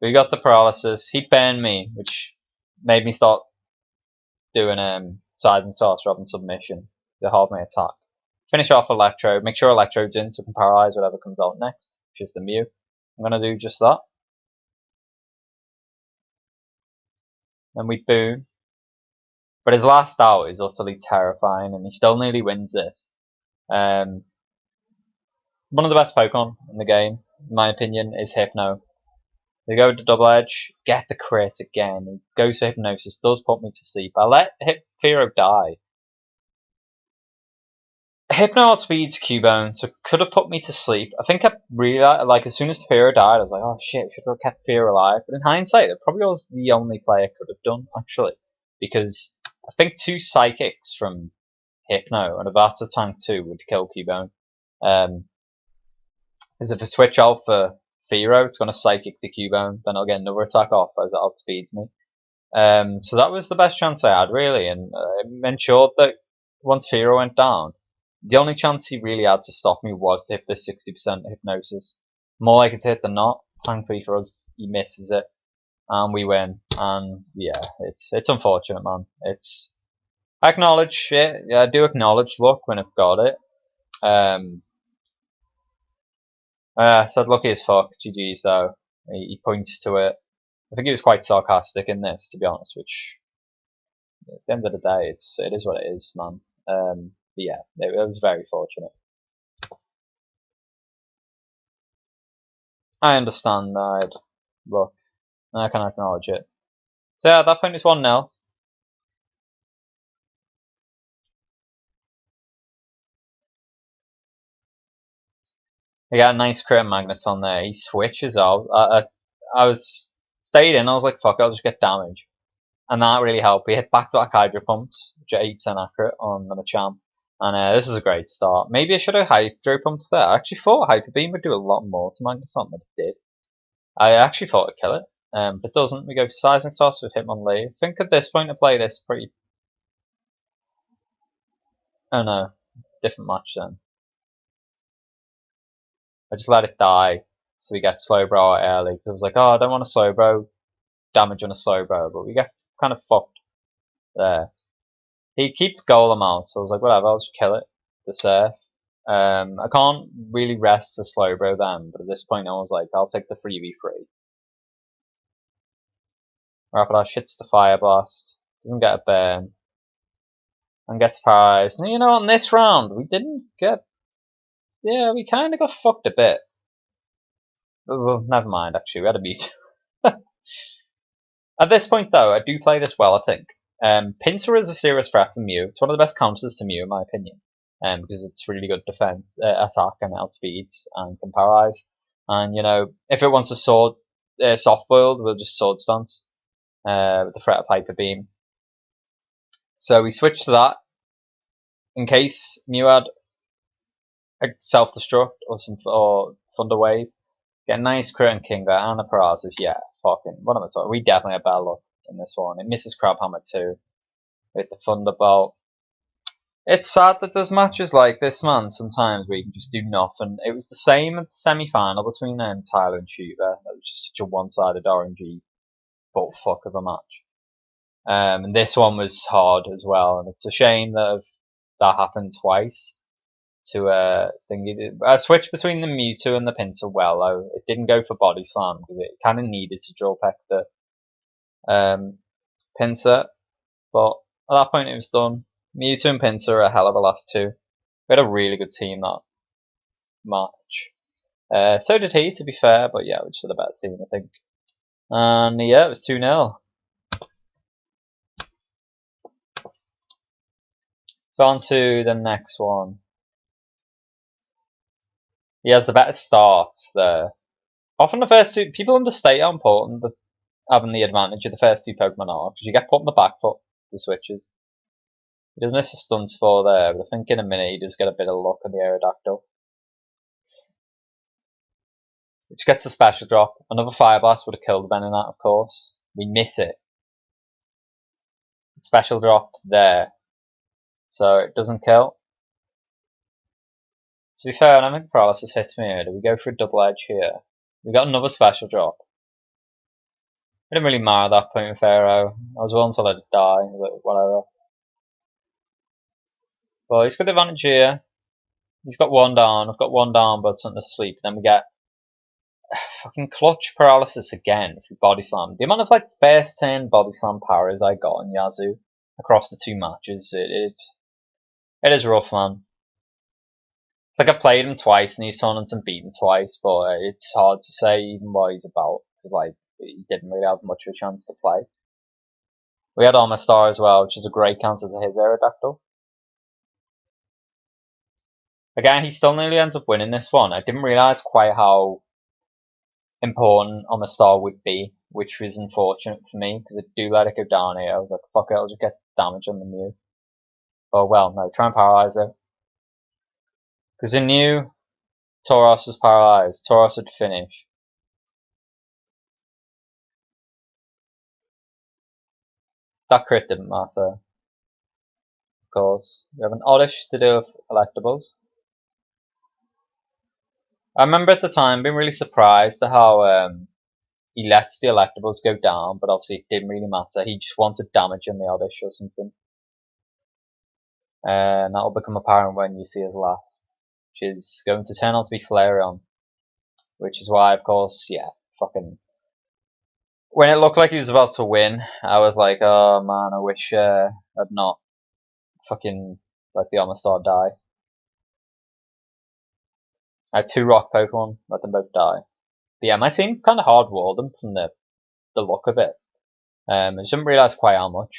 We got the Paralysis. He burned me, which made me start doing Side and Toss rather than Submission to hold my attack. Finish off Electrode. Make sure Electrode's in so I can paralyze whatever comes out next, which is the Mew. I'm going to do just that. Then we boom. But his last out is utterly terrifying, and he still nearly wins this. One of the best Pokemon in the game, in my opinion, is Hypno. They go to Double Edge, get the crit again. He goes for Hypnosis, does put me to sleep. I let Fearow die. Hypno outspeeds Cubone, so could have put me to sleep. I think I really like as soon as Fearow died, I was like, oh shit, should have kept Fearow alive. But in hindsight, it probably was the only play I could have done actually, because I think 2 Psychics from Hypno and a Vata Tank 2 would kill Cubone. Because if I switch out for Fearow, it's going to Psychic the Cubone, then I'll get another attack off as it outspeeds me. So that was the best chance I had, really, and I ensured that once Fearow went down, the only chance he really had to stop me was to hit the 60% Hypnosis. More likely to hit than not. Thankfully for us, he misses it, and we win. And yeah, it's unfortunate, man. I acknowledge it. Yeah, I do acknowledge luck when I've got it. Said lucky as fuck. GG's though. He points to it. I think he was quite sarcastic in this, to be honest. Which, at the end of the day, it is what it is, man. But yeah, it was very fortunate. I understand that. Look, I can acknowledge it. So yeah, at that point it's 1-0. I got a nice crit Magneton there. He switches out. I was stayed in. I was like, fuck, I'll just get damage. And that really helped. We hit back-to-back Hydro Pumps, which are 8% accurate on the Machamp. And this is a great start. Maybe I should have Hydro Pumps there. I actually thought Hyper Beam would do a lot more to Magneton than it did. I actually thought it'd kill it. But it doesn't. We go for Seismic Toss with Hitmonlee. I think at this point I play this pretty... Oh no. Different match then. I just let it die. So we get Slowbro early. Because I was like, oh, I don't want a Slowbro damage on a Slowbro. But we get kind of fucked there. He keeps Golem out. So I was like, whatever, I'll just kill it. The Surf. I can't really rest for Slowbro then. But at this point I was like, I'll take the 3v3. Rapidash hits the Fire Blast. Doesn't get a burn. And gets paralyzed. And you know, on this round, we didn't get... Yeah, we kind of got fucked a bit. Well, never mind, actually. We had a Mewtwo. At this point, though, I do play this well, I think. Pinsir is a serious threat for Mew. It's one of the best counters to Mew, in my opinion. Because it's really good defense, attack, and outspeeds, and can paralyze. And, you know, if it wants a sword, soft boiled, we'll just sword stance. With the threat of Hyper Beam. So we switched to that in case Mew had a self-destruct or Thunder Wave. Get a nice crit and Kinga and a paralysis. Yeah, fucking. What am I talking? We definitely have better luck in this one. It misses Crabhammer too with the Thunderbolt. It's sad that there's matches like this, man, sometimes where you can just do nothing. It was the same at the semi-final between Tyler and Shooter. That was just such a one-sided RNG butt fuck of a match. And this one was hard as well, and it's a shame that happened twice. I switched between the Mewtwo and the Pinsir well, though. It didn't go for Body Slam, because it kind of needed to draw back the Pinsir, but at that point it was done. Mewtwo and Pinsir are a hell of a last two. We had a really good team that match. So did he, to be fair, but yeah, we just had a better team, I think. And yeah, it was 2-0. So on to the next one. He has the better start there. Often the first two, people understate how important having the advantage of the first two Pokemon are, because you get put on the back foot the switches. He does miss a stun spore there, but I think in a minute he does get a bit of luck on the Aerodactyl. Which gets the special drop. Another Fire Blast would have killed Venonat, of course. We miss it. Special drop there. So it doesn't kill. To be fair, when I think Paralysis hits me here, do we go for a double edge here? We got another special drop. It didn't really matter at that point with Pharaoh. I was willing to let it die, but whatever. Well, he's got the advantage here. He's got one down. I've got one down, but it's on the sleep. Then we get fucking clutch paralysis again if we body slam. The amount of like first turn body slam powers I got on Yazoo across the two matches, it is rough, man. It's like I played him twice in these tournaments and beat him twice, but it's hard to say even what he's about because like he didn't really have much of a chance to play. We had Armor Star as well, which is a great counter to his Aerodactyl. Again, he still nearly ends up winning this one. I didn't realise quite how important Armor Star would be, which was unfortunate for me because I do let it go down here. I was like, fuck it, I'll just get damage on the Mew. Oh well, no, try and paralyze it. Because I knew Tauros was paralysed. Tauros would finish. That crit didn't matter. Of course. We have an Oddish to do with electables. I remember at the time being really surprised at how he lets the electables go down, but obviously it didn't really matter. He just wanted damage on the Oddish or something. And that'll become apparent when you see his last, which is going to turn out to be Flareon. Which is why, of course, yeah, fucking. When it looked like he was about to win, I was like, oh man, I wish I'd not fucking let the Armor Star die. I had 2 rock Pokemon, let them both die. But yeah, my team kind of hard-walled them from the look of it. I just didn't realise quite how much.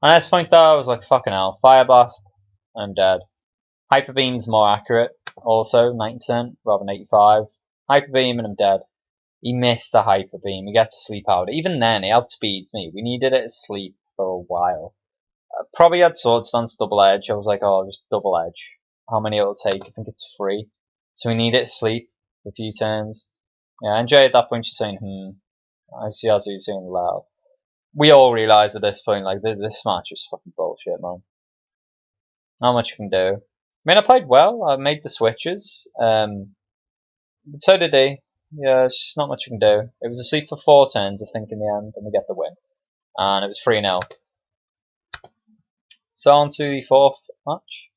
And at this point though, I was like, fucking hell, Fire Blast, I'm dead. Hyper Beam's more accurate, also, 90% rather than 85. Hyper Beam and I'm dead. He missed the Hyper Beam, he gets to sleep out. Even then, he outspeeds me. We needed it to sleep for a while. Probably had Sword Stance double edge. I was like, oh, just double edge. How many it'll take? I think it's 3. So we need it to sleep for a few turns. Yeah, NJ at that point she's saying, I see Yazoo saying loud. We all realise at this point, like, this match is fucking bullshit, man. Not much you can do. I mean, I played well. I made the switches. But so did he. Yeah, it's just not much you can do. It was asleep for 4 turns, I think, in the end, and we get the win. And it was 3-0. So on to the 4th match.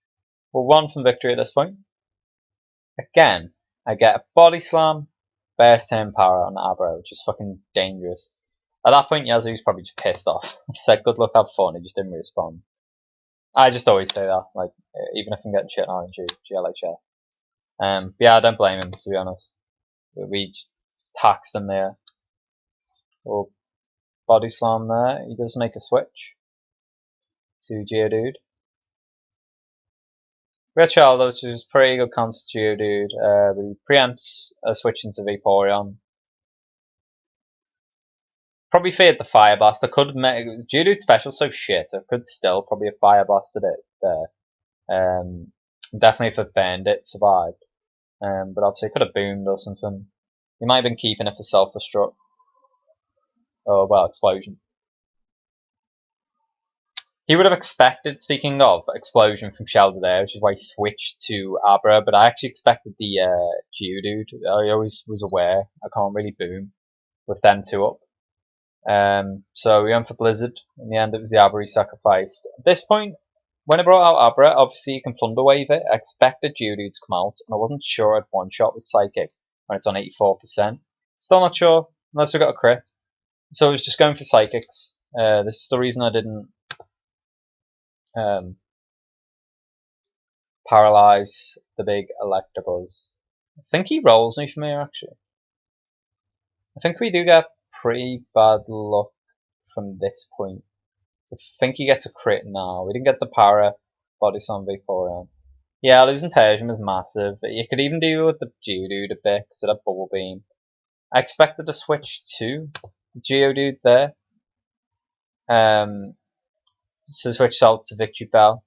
We're 1 from victory at this point. Again, I get a body slam, burst turn power on Abra, which is fucking dangerous. At that point, Yazoo's probably just pissed off. I said, good luck, have fun, he just didn't respond. I just always say that, like, even if I'm getting shit on RNG, GLA shit. Yeah, I don't blame him, to be honest. We taxed him there. Or body slam there. He does make a switch to Geodude. We had Charlotte, which is pretty good counter to Geodude. But he preempts a switch into Vaporeon. Probably feared the Fire Blast. I could make Geodude special so shit. I could still probably have Fire Blasted it there. Definitely if I burned it, survived. But obviously I could have boomed or something. He might have been keeping it for self-destruct. Oh well, explosion. He would have expected, speaking of, explosion from Shelter there, which is why he switched to Abra, but I actually expected the Geodude. I always was aware I can't really boom with them two up. So we went for Blizzard. In the end, it was the Abra he sacrificed. At this point, when I brought out Abra, obviously you can Thunder Wave it. I expected Geodude to come out, and I wasn't sure I'd one-shot with Psychic when it's on 84%. Still not sure, unless we got a crit. So I was just going for Psychics. This is the reason I didn't paralyze the big Electabuzz. I think he rolls me from here, actually. I think we do get pretty bad luck from this point. I think he gets a crit now. We didn't get the para body slam Vaporeon. Yeah, losing Persian was massive. You could even do with the Geodude a bit because it had Bubble Beam. I expected to switch to the Geodude there. So switch out to Victory Bell.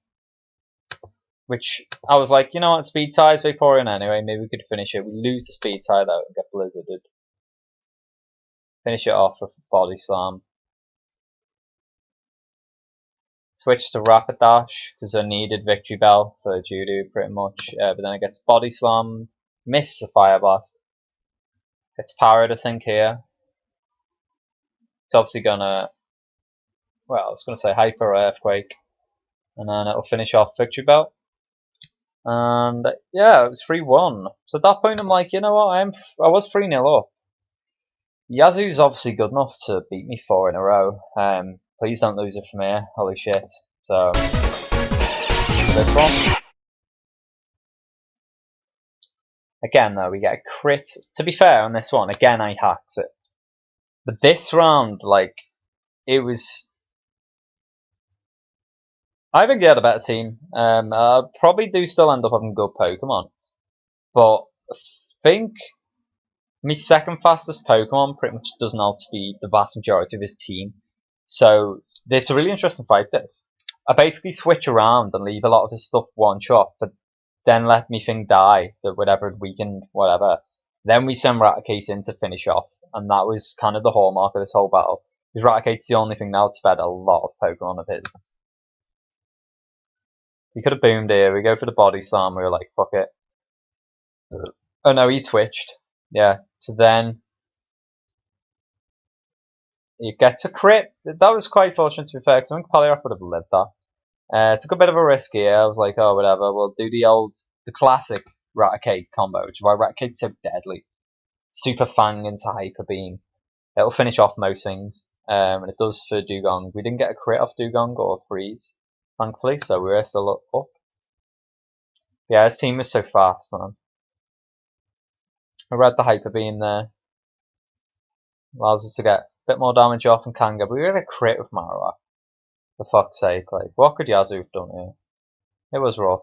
Which I was like, you know what, speed ties Vaporeon anyway, maybe we could finish it. We lose the speed tie though and get blizzarded. Finish it off with Body Slam. Switch to Rapidash because I needed Victory Bell for Geodude pretty much. But then it gets Body Slam, miss a Fire Blast. Gets Parrot I think here. It's obviously gonna, well I was gonna say Hyper Earthquake. And then it'll finish off Victory Bell. And yeah, it was 3-1. So at that point I'm like, you know what, I was 3-0 up. Yazoo's obviously good enough to beat me 4 in a row. Please don't lose it from here. Holy shit. So this one. Again though, we get a crit. To be fair on this one, again I hacks it. But this round, like, it was, I think he had a better team. I probably do still end up having good Pokemon. But I think my second fastest Pokemon pretty much doesn't outspeed the vast majority of his team. So it's a really interesting fight this. I basically switch around and leave a lot of his stuff one shot, but then let me thing die, that whatever weakened, whatever. Then we send Raticate in to finish off, and that was kind of the hallmark of this whole battle. Because Raticate's the only thing that outsped a lot of Pokemon of his. We could have boomed here, we go for the Body Slam, we were like, fuck it. Oh no, he twitched. Yeah, so then he gets a crit. That was quite fortunate to be fair, because I think Poliwrath would have lived that. Took a bit of a risk here. I was like, oh, whatever. We'll do the classic Raticate combo, which is why Raticate's so deadly. Super Fang into Hyper Beam. It'll finish off most things. And it does for Dugong. We didn't get a crit off Dugong or freeze, thankfully, so we were still up. Yeah, his team was so fast, man. I read the Hyper Beam there. Allows us to get a bit more damage off and Kanga, but we had a crit with Marowak. For fuck's sake, like, what could Yazoo have done here? It was rough.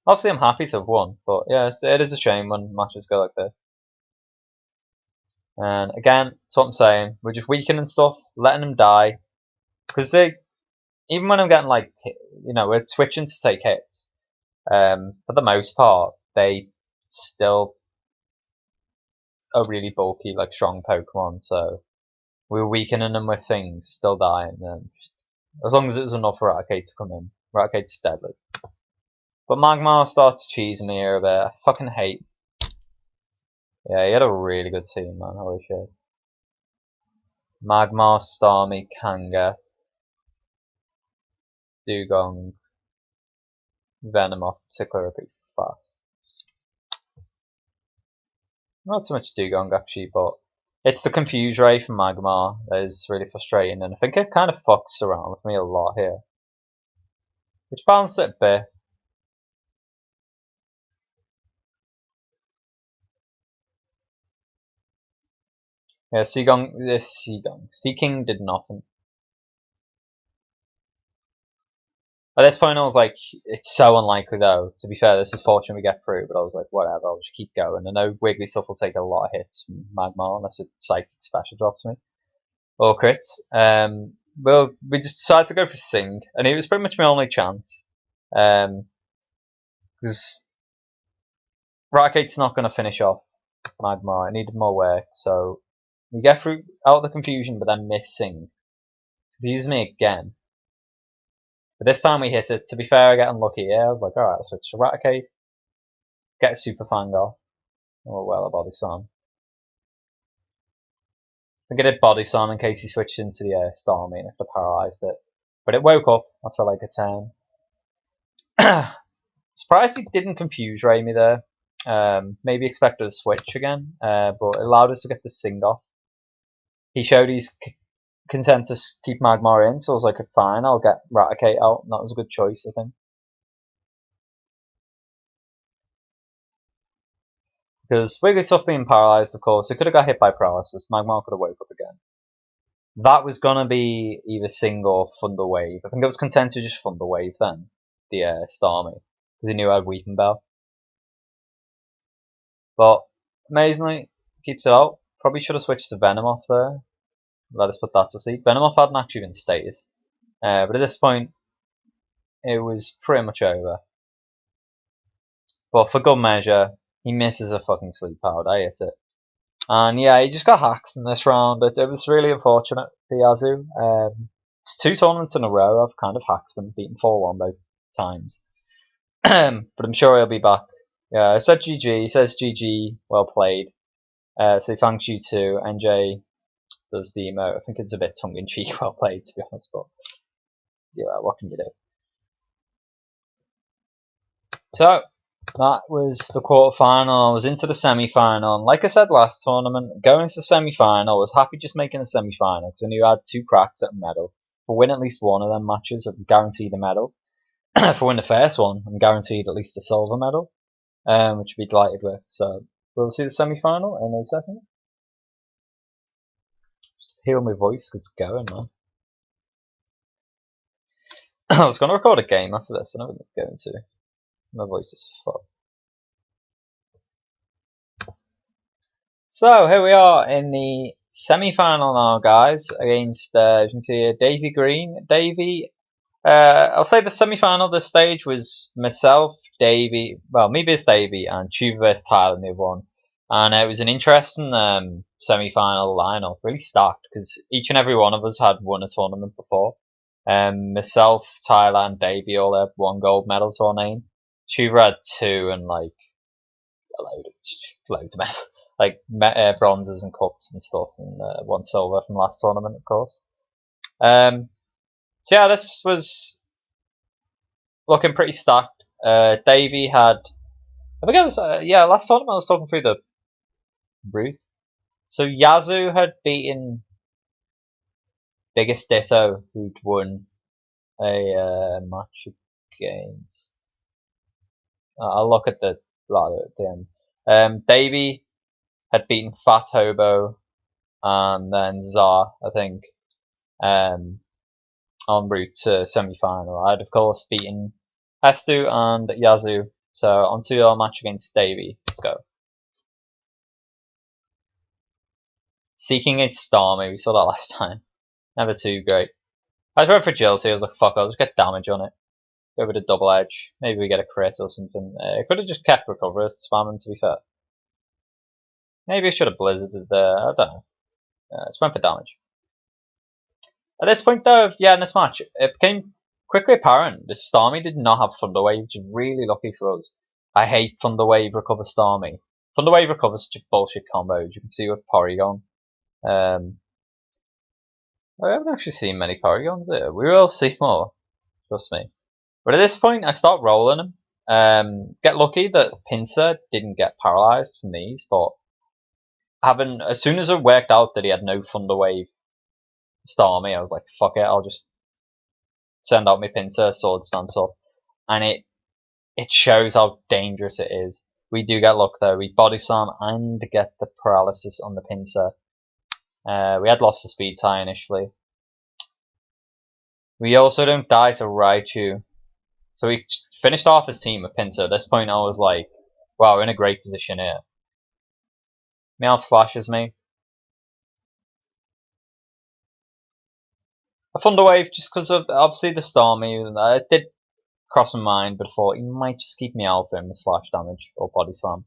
Obviously, I'm happy to have won, but yeah, it is a shame when matches go like this. And again, that's what I'm saying. We're just weakening stuff, letting them die. Because even when I'm getting like, you know, we're twitching to take hits. For the most part, they still are really bulky, like strong Pokemon. So we were weakening them with things, still dying. And just, as long as it was enough for Raticate to come in. Raticate's deadly. But Magmar starts cheesing me here a bit. I fucking hate. Yeah, he had a really good team, man. Holy shit. Magmar, Starmie, Kanga, Dugong, Venomoth, particularly pretty fast. Not so much Dugong actually, but it's the Confuse Ray from Magmar that is really frustrating, and I think it kind of fucks around with me a lot here. Which balanced it a bit. Yeah, Seaking did nothing. At this point, I was like, it's so unlikely though. To be fair, this is fortunate we get through, but I was like, whatever, I'll just keep going. I know Wigglytuff will take a lot of hits from Magmar unless it psychic special drops me or crits. Well, we just decided to go for Sing, and it was pretty much my only chance. Because Raticate's not going to finish off Magmar. It needed more work, so we get through out of the confusion, but then miss Sing. Confuse me again. But this time we hit it. To be fair, I get unlucky here. I was like, alright, I'll switch to Raticate. Get a Super Fang off. Oh, well, a Body Slam. I think I did Body Slam in case he switched into the Starmie and if I paralysed it. But it woke up after like a turn. Surprised he didn't confuse Ray me there. Maybe expected a switch again, but it allowed us to get the Sing off. He showed he's content to keep Magmar in, so I was like, fine, I'll get Raticate out, and that was a good choice, I think. Because Wigglytuff being paralysed, of course, it could have got hit by paralysis, Magmar could have woke up again. That was going to be either Sing or Thunder Wave. I think I was content to just Thunder Wave then, the Starmie, because he knew I had Weeping Bell. But, amazingly, keeps it out. Probably should have switched to Venomoth there. Let us put that to sleep. Venomoth hadn't actually been stated. But at this point, it was pretty much over. But for good measure, he misses a fucking Sleep Powder. I hit it. And yeah, he just got hacked in this round. It was really unfortunate for Yazoo. It's 2 tournaments in a row. I've kind of hacked them, beaten 4-1 both times. But I'm sure he'll be back. Yeah, I said GG. He says GG, well played. So he thanks you too. NJ does the emote. I think it's a bit tongue-in-cheek, well played, to be honest, but yeah, what can you do? So, that was the quarterfinal. I was into the semi-final. And like I said last tournament, going to the semi-final, I was happy just making a semi-final because I knew I had 2 cracks at a medal. If I win at least one of them matches, I'm guaranteed a medal. If I win the first one, I'm guaranteed at least a silver medal, which I'd be delighted with. So, we'll see the semi-final in a second. Heal my voice because it's going, man. I was going to record a game after this, and I wasn't going to. My voice is fucked. So, here we are in the semi-final now, guys, against, you can see Davey Green. Davey, I'll say the semi-final this stage was myself, Davey, well, me vs Davey, and Tuva vs Tyler in the other one. And it was an interesting semi-final lineup, really stacked, because each and every one of us had won a tournament before. Myself, Tyler, and Davey all had 1 gold medal to our name. Tuva had 2 and like loads of medals, like bronzes and cups and stuff, and 1 silver from last tournament, of course. So yeah, this was looking pretty stacked. Davey had, I think it was, last tournament I was talking through the Ruth. So Yazoo had beaten Biggest Ditto, who'd won a match against. I'll look at the ladder at the end. Davey had beaten Fat Hobo and then Zar, I think, en route to semi-final. I'd of course beaten Estu and Yazoo. So on to our match against Davey. Let's go. Seeking its Starmie, we saw that last time. Never too great. I just went for agility. I was like, fuck, I'll just get damage on it. Go with a double edge. Maybe we get a crit or something. Could have just kept recovery spamming, to be fair. Maybe I should have blizzarded there. I don't know. Just went for damage. At this point, though, in this match, it became quickly apparent the Starmie did not have Thunder Wave, which is really lucky for us. I hate Thunder Wave recover Starmie. Thunder Wave recover such a bullshit combo, as you can see with Porygon. I haven't actually seen many Porygons here. We will see more. Trust me. But at this point, I start rolling him. Get lucky that Pinsir didn't get paralysed from these, but as soon as it worked out that he had no Thunder Wave Starmie, I was like, fuck it, I'll just send out my Pinsir, Sword Stance up. And it shows how dangerous it is. We do get luck though. We Body Slam and get the paralysis on the Pinsir. We had lost the speed tie initially. We also don't die to Raichu. So we finished off his team with Pinsir. At this point I was like, wow, we're in a great position here. Meowth slashes me. A Thunder Wave just because of obviously the Starmie. It did cross my mind, but I thought he might just keep Meowth in with slash damage or body slam.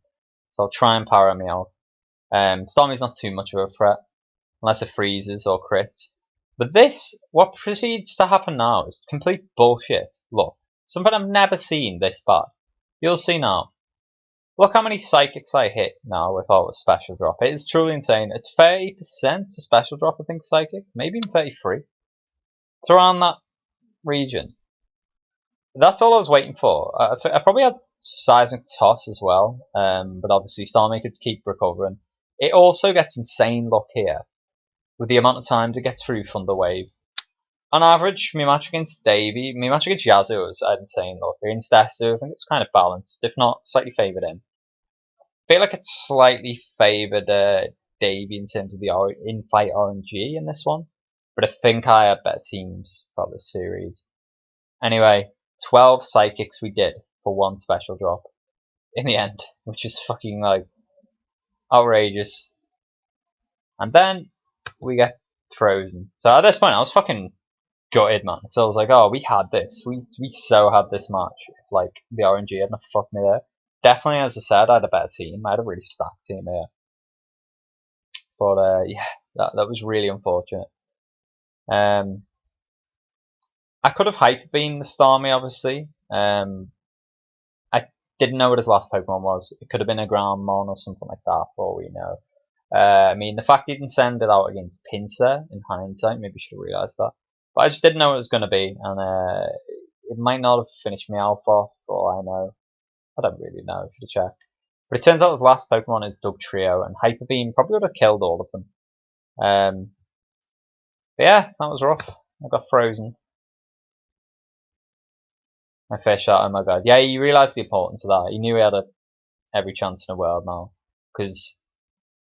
So I'll try and power Meowth. Starmie's not too much of a threat unless it freezes or crits. But this, what proceeds to happen now is complete bullshit. Look, something I've never seen this bad. You'll see now. Look how many psychics I hit now without a special drop. It is truly insane. It's 30% a special drop, I think, psychic. Maybe even 33. It's around that region. That's all I was waiting for. I probably had Seismic Toss as well, but obviously Starmie could keep recovering. It also gets insane luck here with the amount of times it gets through Thunder Wave. On average, my match against Davey, my match against Yazoo was insane luck. Against Destu, I think it's kind of balanced, if not slightly favoured him. I feel like it's slightly favoured Davey in terms of the in-fight RNG in this one, but I think I had better teams for this series. Anyway, 12 psychics we did for one special drop in the end, which is fucking like outrageous. And then we get frozen. So at this point, I was fucking gutted, man. So I was like, oh, we had this. We so had this match. Like the RNG hadn't fucked me there. Definitely, as I said, I had a better team. I had a really stacked team here. But yeah, that was really unfortunate. I could have hyper beamed the Starmie, obviously. I didn't know what his last Pokemon was. It could have been a Groundmon or something like that, for all we know. I mean, the fact he didn't send it out against Pinsir, in hindsight, maybe should have realised that. But I just didn't know what it was going to be, and it might not have finished me off, for all I know. I don't really know, I should have checked. But it turns out his last Pokemon is Dugtrio, and Hyper Beam probably would have killed all of them. But yeah, that was rough. I got frozen. My first shot, oh my god. Yeah, he realised the importance of that. He knew he had every chance in the world now. Because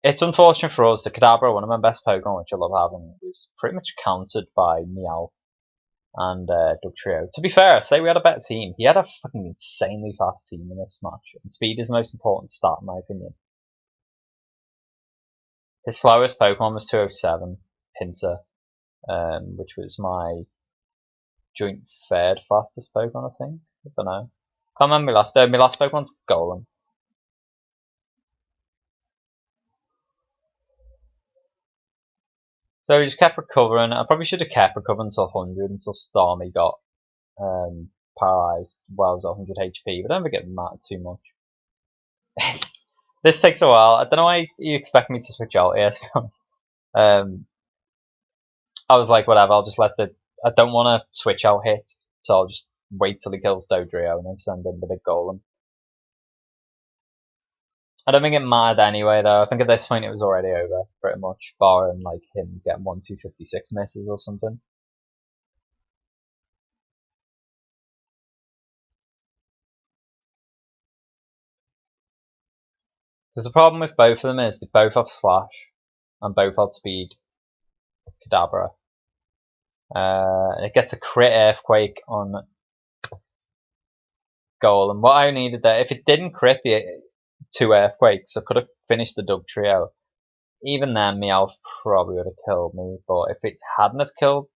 it's unfortunate for us that Kadabra, one of my best Pokemon, which I love having, was pretty much countered by Meowth and Dugtrio. To be fair, say we had a better team. He had a fucking insanely fast team in this match. And speed is the most important stat, in my opinion. His slowest Pokemon was 207, Pinsir, which was my joint third fastest Pokemon, I think. I don't know. Can't remember my last Pokemon's Golem. So we just kept recovering. I probably should have kept recovering until 100, until Starmie got paralysed while I was at 100 HP, but I don't ever get mad too much. This takes a while. I don't know why you expect me to switch out here, to be honest. I was like, whatever, I'll just let I don't want to switch out hit, so I'll just wait till he kills Dodrio and then send in the big Golem. I don't think it mattered anyway, though. I think at this point it was already over, pretty much, barring like him getting 1-256 misses or something. Because the problem with both of them is they both have Slash and both outspeed Kadabra. It gets a crit Earthquake on Golem. What I needed there, if it didn't crit the 2 Earthquakes, I could have finished the Dugtrio. Even then, Meowth probably would have killed me, but if it hadn't have killed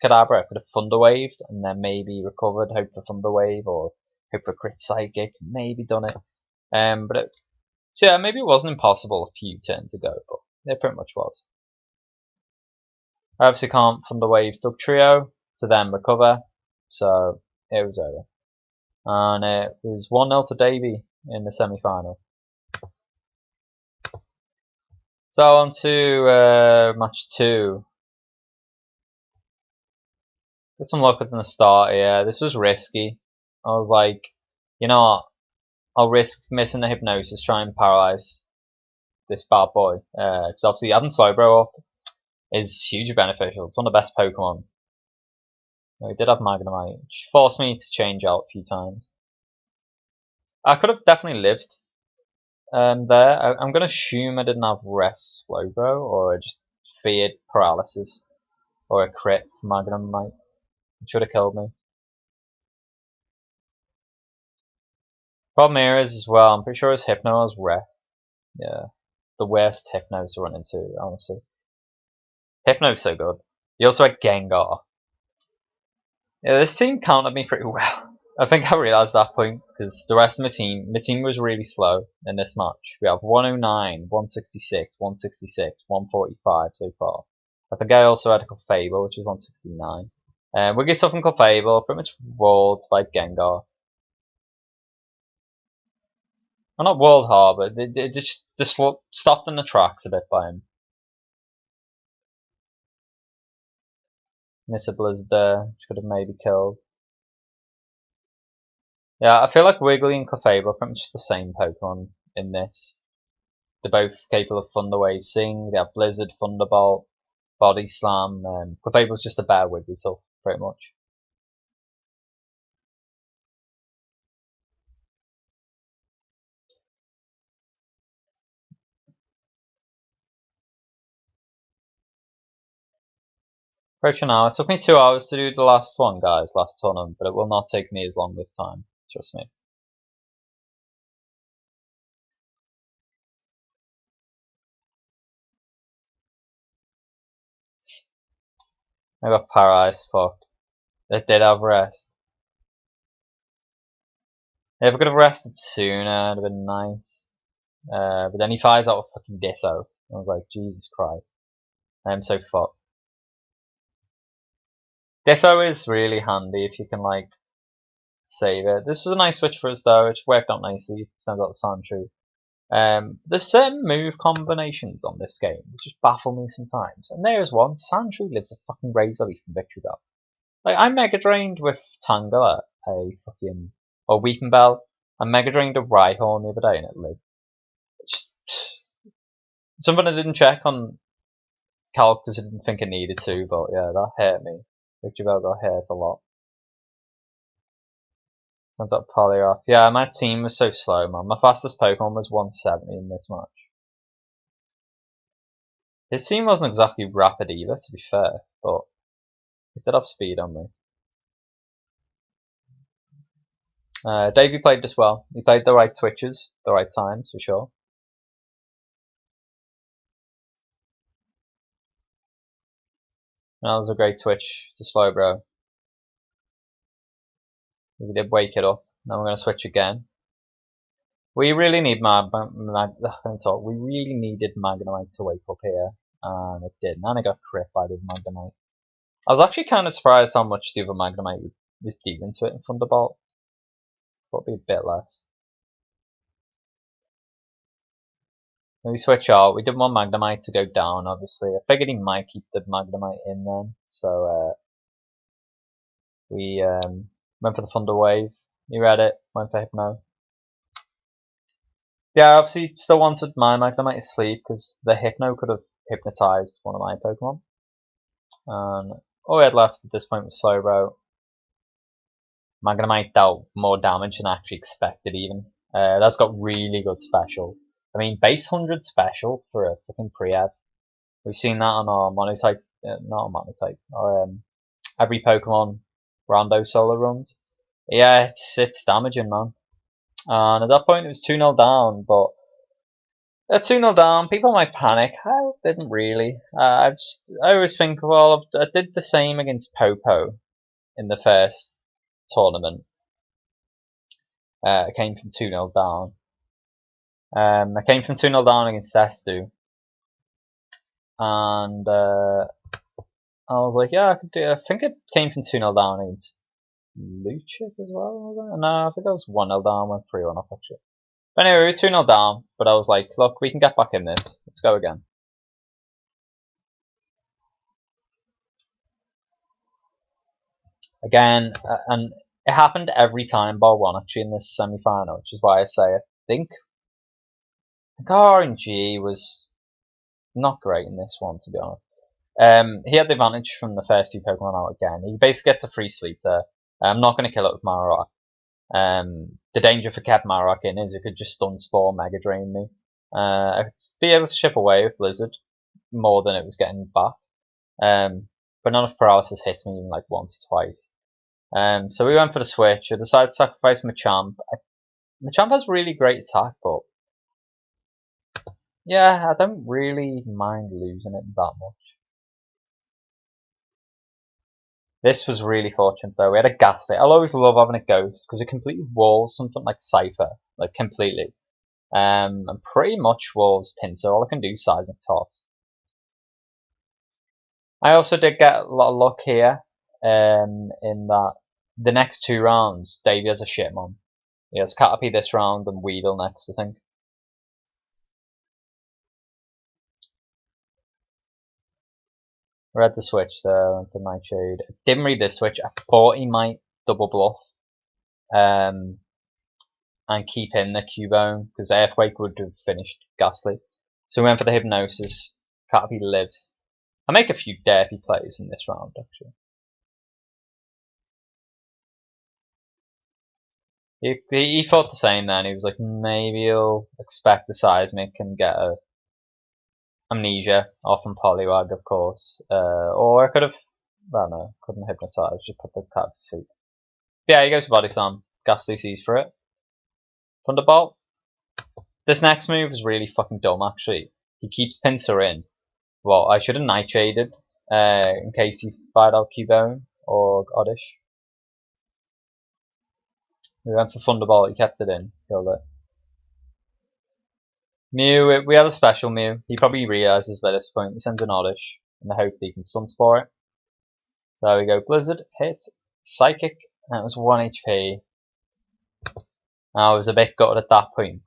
Kadabra, I could have Thunder Waved and then maybe recovered, hope for Thunder Wave or hope for Crit Psychic, maybe done it. So yeah, maybe it wasn't impossible a few turns ago, but it pretty much was. I obviously can't Thunder Wave Dugtrio to then recover, so it was over. And it was 1-0 to Davey in the semi-final. So on to match 2. Get some luck at the start here. This was risky. I was like, you know what? I'll risk missing the Hypnosis, try and paralyze this bad boy. Because obviously having Slowbro up is hugely beneficial. It's one of the best Pokemon. We did have Magnemite, which forced me to change out a few times. I could have definitely lived there. I'm going to assume I didn't have Rest Slowbro, or I just feared paralysis, or a crit Magnemite. It should have killed me. Problem here is as well, I'm pretty sure his Hypno has Rest. Yeah. The worst Hypno to run into, honestly. Hypno's so good. He also had Gengar. Yeah, this team countered me pretty well. I think I realised that point, because the rest of my team was really slow in this match. We have 109, 166, 166, 145 so far. I think I also had a Clefable, which is 169. We get something Clefable, pretty much walled by Gengar. Well, not walled hard, but it just stopped in the tracks a bit by him. Miss a Blizzard there, which could have maybe killed. Yeah, I feel like Wiggly and Clefable are pretty much the same Pokemon in this. They're both capable of Thunder Wave Sing, they have Blizzard, Thunderbolt, Body Slam, Clefable's just a better Wigglytuff, pretty much. Approaching now, it took me 2 hours to do the last one, guys, last tournament, but it will not take me as long this time, trust me. I got paralyzed, fuck. It did have rest. If I could have rested sooner, it'd have been nice. But then he fires out a fucking Ditto. I was like, Jesus Christ. I'm so fucked. Ditto is really handy if you can, like, save it. This was a nice switch for us, though, which worked out nicely. Sends out the Sandshrew. There's certain move combinations on this game that just baffle me sometimes. And there's one. Sandshrew lives a fucking Razor Leaf in Victory Bell. Like, I Mega Drained with Tangela, or Weeping Bell. I Mega Drained a Rhyhorn the other day and it lived. Something I didn't check on Calc because I didn't think I needed to, but yeah, that hurt me. Victory Bell got hurt a lot. Sounds like Poliwrath. Yeah, my team was so slow, man. My fastest Pokemon was 170 in this match. His team wasn't exactly rapid either, to be fair, but it did have speed on me. Davey played this well. He played the right switches, the right times, for sure. That was a great switch to Slowbro. We did wake it up. Now we're going to switch again. We really need we really needed Magnemite to wake up here, and it didn't. And I got crit by the Magnemite. I was actually kind of surprised how much the other Magnemite was dealing to it in Thunderbolt. Thought it'd be a bit less. Then we switch out. We didn't want Magnemite to go down, obviously. I figured he might keep the Magnemite in then, so we went for the Thunder Wave. He read it, went for Hypno. Yeah, obviously still wanted my Magnemite to sleep because the Hypno could have hypnotized one of my Pokemon. And all we had left at this point was Slowbro. Magnemite dealt more damage than I actually expected even. That's got really good special. I mean, base 100 special for a fucking pre-ed. We've seen that on our Monotype, not on Monotype, or every Pokemon Rando solo runs. Yeah, it's damaging, man. And at that point it was 2-0 down, but at 2-0 down, people might panic. I didn't really. I always think, well, I did the same against Popo in the first tournament. I came from 2-0 down. I came from 2-0 down against Sestu. And I was like, yeah, I could do it. I think it came from 2-0 down against Luchik as well, was it? No, I think I was 1-0 down, went 3-1 up actually. But anyway, we were 2-0 down, but I was like, look, we can get back in this. Let's go again. Again, and it happened every time bar one actually in this semi-final, which is why I say I think RNG was not great in this one, to be honest. He had the advantage from the first two Pokemon out again. He basically gets a free sleep there. I'm not going to kill it with Marowak. The danger for kept Marowak in is it could just stun Spore, Mega Drain me. I could be able to chip away with Blizzard more than it was getting back. But none of Paralysis hits me even like once or twice. So we went for the switch. I decided to sacrifice Machamp. Machamp has really great attack, but yeah, I don't really mind losing it that much. This was really fortunate though. We had a Ghastly. I'll always love having a Ghost because it completely walls something like Cypher, like completely. And pretty much walls Pinsir. All I can do is Seismic Toss. I also did get a lot of luck here, in that the next 2 rounds, Davey has a Shitmon. He has Caterpie this round and Weedle next, I think. Read the switch there for Nightshade. Didn't read this switch. I thought he might double bluff. And keep in the Cubone, because Earthquake would have finished Ghastly. So we went for the Hypnosis. Caterpie lives. I make a few derpy plays in this round, actually. He thought the same then. He was like, maybe he'll expect the Seismic and get a Amnesia off from Poliwag, of course. Or I could have, well, no, couldn't Hypnotize, just put the card to sleep. Yeah, he goes for Body Slam. Ghastly sees for it. Thunderbolt. This next move is really fucking dumb, actually. He keeps Pinsir in. Well, I should have Nightshaded, in case he fired out Cubone or Oddish. We went for Thunderbolt, he kept it in, killed it. Mew, we had a special Mew. He probably realises by this point. He sends an Oddish in the hope that he can Sunspore it. So we go Blizzard, hit, Psychic, and it was 1 HP. I was a bit gutted at that point.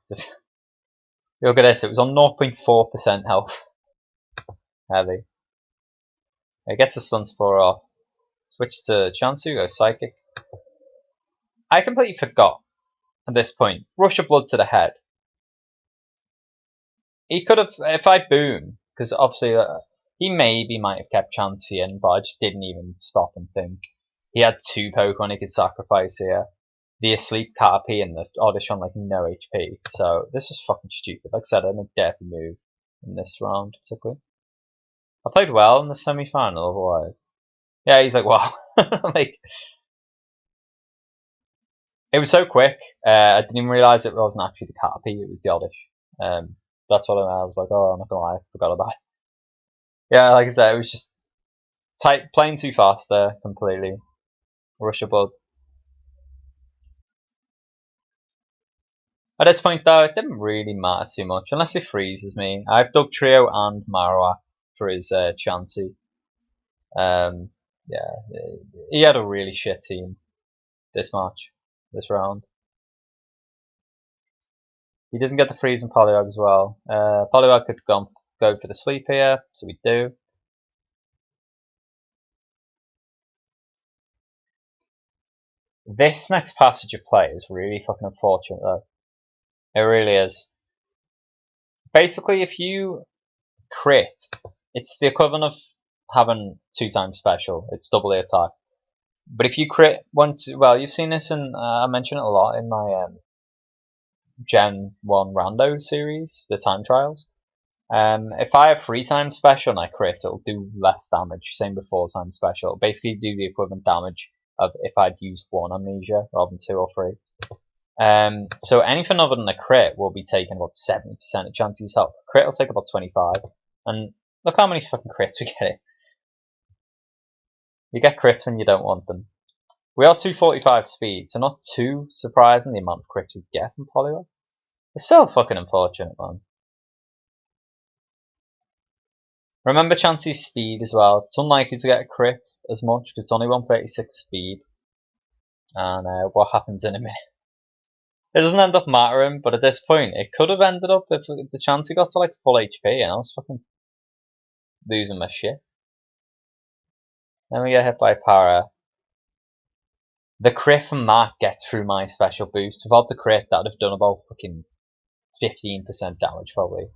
Look at this, it was on 0.4% health. Heavy. It gets a Sunspore off. Switch to Chansu, go Psychic. I completely forgot at this point. Rush of Blood to the head. He could have, if I boom, because obviously he maybe might have kept Chansey in, but I just didn't even stop and think. He had 2 Pokemon he could sacrifice here. The Asleep Caterpie and the Oddish on like no HP. So this was fucking stupid. Like I said, I made a derpy move in this round, particularly. I played well in the semi-final otherwise. Yeah, he's like, wow. Like, it was so quick. I didn't even realise it wasn't actually the Caterpie, it was the Oddish. That's what I was like, oh, I'm not gonna lie, I forgot about it. Yeah, like I said, it was just playing too fast there, completely. Rush of Blood. At this point though, it didn't really matter too much, unless he freezes me. I have Dugtrio and Marowak for his Chansey. Yeah, he had a really shit team this match, this round. He doesn't get the freeze in Poliwag as well. Poliwag could go for the sleep here, so we do. This next passage of play is really fucking unfortunate though. It really is. Basically, if you crit, it's the equivalent of having 2 times special. It's double the attack. But if you crit well, you've seen this in, I mention it a lot in my Gen 1 Rando series, the time trials. If I have 3 times special and I crit, it'll do less damage. Same with 4 times special. It'll basically do the equivalent damage of if I'd used 1 Amnesia rather than 2 or 3. So anything other than a crit will be taking about 70% of chances help. Crit will take about 25. And look how many fucking crits we get. You get crits when you don't want them. We are 245 speed, so not too surprising the amount of crits we get from Poliwag. It's still fucking unfortunate, man. Remember Chansey's speed as well. It's unlikely to get a crit as much because it's only 136 speed. And what happens in a minute? It doesn't end up mattering, but at this point, it could have ended up if the Chansey got to like full HP and I was fucking losing my shit. Then we get hit by Para. The crit from that gets through my special boost. Without the crit, that would have done about fucking 15% damage probably.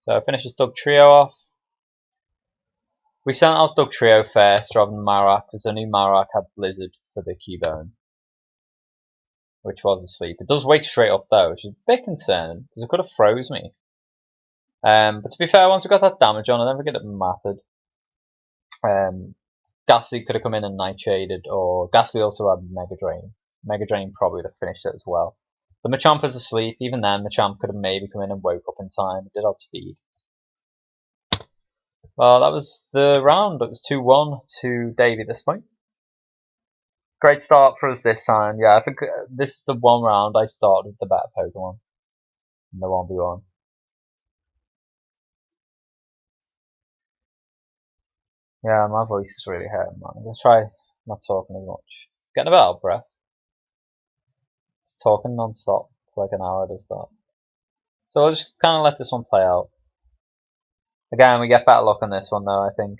So it finishes Dugtrio off. We sent out Dugtrio first rather than Marowak because I knew Marowak had Blizzard for the Cubone, which was asleep. It does wake straight up though, which is a bit concerning because it could have froze me. But to be fair, once we got that damage on, I never get it mattered. Ghastly could have come in and Nightshaded, or Ghastly also had Mega Drain. Mega Drain probably would have finished it as well. The Machamp was asleep. Even then, Machamp could have maybe come in and woke up in time. It did outspeed. Well, that was the round. It was 2-1 to Davey at this point. Great start for us this time. Yeah, I think this is the one round I started with the better Pokemon in the 1v1. Yeah, my voice is really hurting, man. I'm gonna try not talking as much. Getting a bit out of breath. Just talking non-stop for like an hour does that. So I'll just kind of let this one play out. Again, we get better luck on this one though, I think.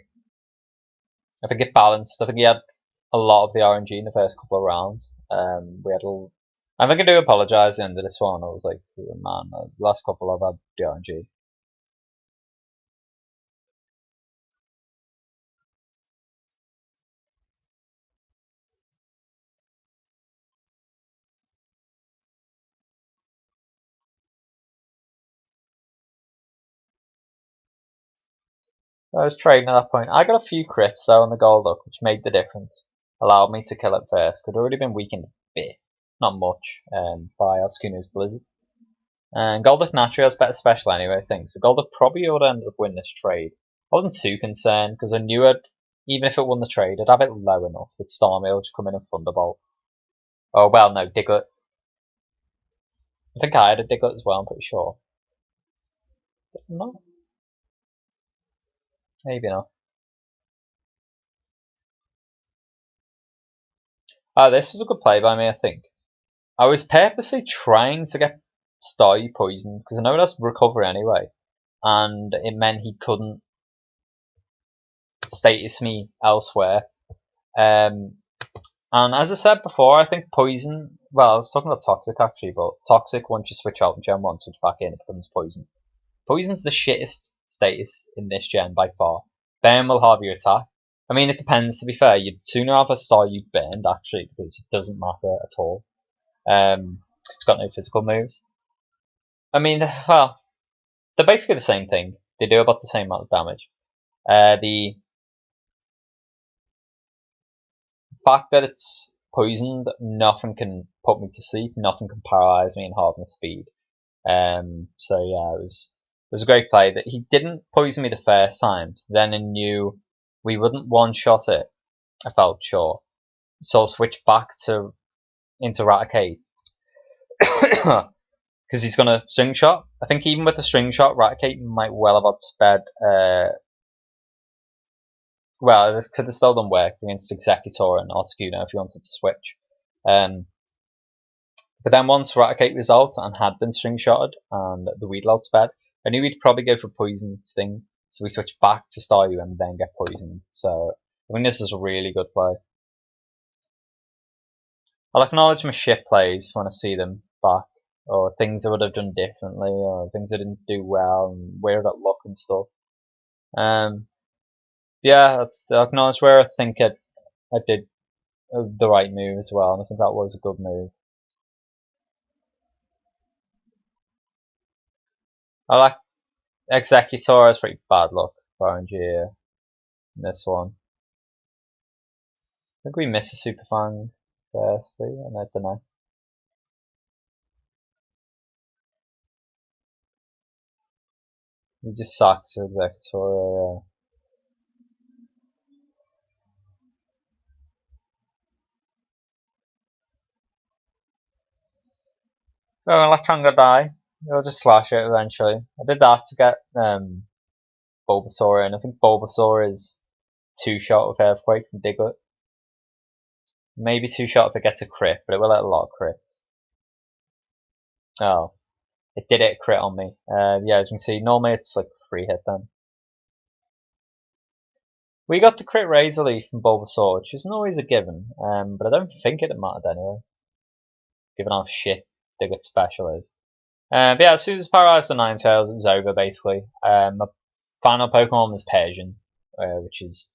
I think it balanced. I think he had a lot of the RNG in the first couple of rounds. We had a. I think I do apologise at the end of this one. I was like, man, the last couple I've had the RNG. I was trading at that point. I got a few crits though on the Golduck, which made the difference. Allowed me to kill it first. Could already been weakened a bit, not much, by Articuno's Blizzard. And Golduck naturally has better special anyway, I think. So Golduck probably would have ended up winning this trade. I wasn't too concerned because I knew even if it won the trade, I'd have it low enough that Starmie would come in and Thunderbolt. Oh well, no, Diglett. I think I had a Diglett as well. I'm pretty sure. No, maybe not. This was a good play by me, I think. I was purposely trying to get Staryu poisoned because I know it has recovery anyway, and it meant he couldn't status me elsewhere. And as I said before, I think poison. Well, I was talking about toxic actually, but toxic once you switch out from Gen 1, switch back in, it becomes poison. Poison's the shittest status in this gen by far. Burn will halve your attack. I mean, it depends. To be fair, you'd sooner have a Staryu burned actually because it doesn't matter at all. It's got no physical moves. I mean, well, they're basically the same thing. They do about the same amount of damage. The fact that it's poisoned, nothing can put me to sleep. Nothing can paralyze me and halve my speed. So yeah, it was a great play. That he didn't poison me the first time. So then I knew we wouldn't one shot it. I felt sure. So I'll switch back into Raticate because he's gonna string shot. I think even with the string shot, Raticate might well have outsped. Well, this could have still done work against Executor and Articuno if you wanted to switch. But then once Raticate was out and had been string shotted and the Weedle outsped, I knew we'd probably go for Poison Sting. So we switched back to Staryu and then get poisoned. So I think this is a really good play. I'll acknowledge my shit plays when I see them back, or things I would have done differently, or things I didn't do well, and where I got luck and stuff. Yeah, I'll acknowledge where I think I did the right move as well, and I think that was a good move. I like Executor has pretty bad luck for RNG in this one. I think we miss a Super Fang firstly, and then the next. He just sucks Executor, yeah. So I'll let Changa die. He'll just slash it eventually. I did that to get Bulbasaur in. I think Bulbasaur is 2-shot with Earthquake from Diglett. Maybe 2-shot if it gets a crit, but it will let a lot of crits. Oh. It did it crit on me. Yeah, as you can see, normally it's like 3 hit then. We got the crit Razor Leaf from Bulbasaur, which isn't always a given, but I don't think it mattered anyway. Given how shit Diglett's special is. But yeah, as soon as paralyzed the Ninetales, it was over basically. My final Pokemon was Persian, which is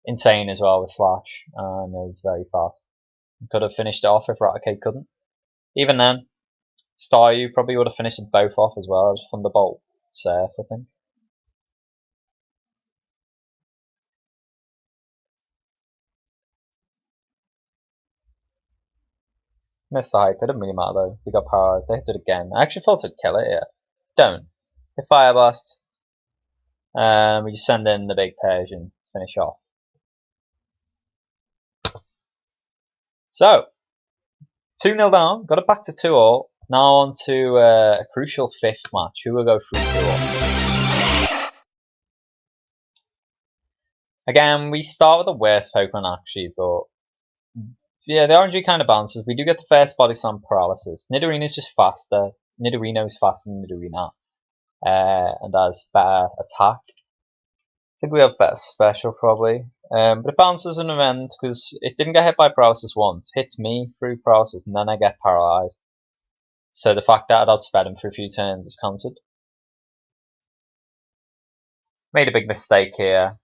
insane as well with Slash, and it's very fast. Could have finished it off if Raticate couldn't. Even then, Staryu probably would have finished them both off as well. Just Thunderbolt Surf, I think. Missed the hype. It didn't really matter though. He got paralyzed. They hit it again. I actually thought it'd kill it here. Don't. Hit Fire Blast. We just send in the big Persian to finish off. So, 2-0 down. Got it back to 2-all. Now on to a crucial 5th match. Who will go through 2-all? Again, we start with the worst Pokemon actually, but yeah, the RNG kind of balances. We do get the first Body Slam Paralysis. Nidorino's just faster. Nidorino's faster than Nidorina. And has better attack. I think we have better special probably. But it balances in the end because it didn't get hit by paralysis once. Hits me through paralysis and then I get paralyzed. So the fact that I'd outsped him for a few turns is counted. Made a big mistake here.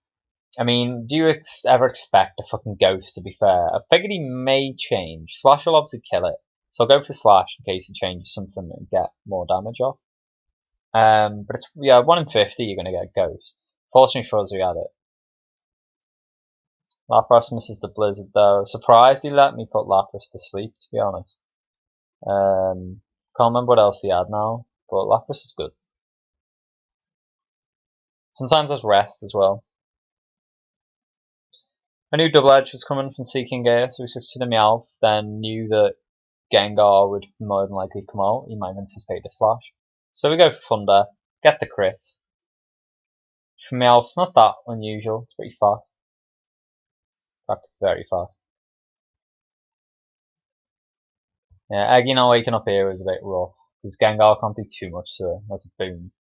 I mean, do you ever expect a fucking ghost, to be fair? I figured he may change. Slash will obviously kill it. So I'll go for Slash in case he changes something and get more damage off. But it's, yeah, 1 in 50 you're going to get Ghost. Fortunately for us, we had it. Lapras misses the Blizzard though. Surprised he let me put Lapras to sleep, to be honest. Can't remember what else he had now, but Lapras is good. Sometimes there's Rest as well. I knew Double Edge was coming from Seeking Gear, so we switched to the Meowth, then knew that Gengar would more than likely come out. He might have anticipated a Slash. So we go for Thunder, get the crit. For Meowth, it's not that unusual, it's pretty fast. In fact, it's very fast. Yeah, Eggy not waking up here is a bit rough, because Gengar can't do too much to it. That's a boom.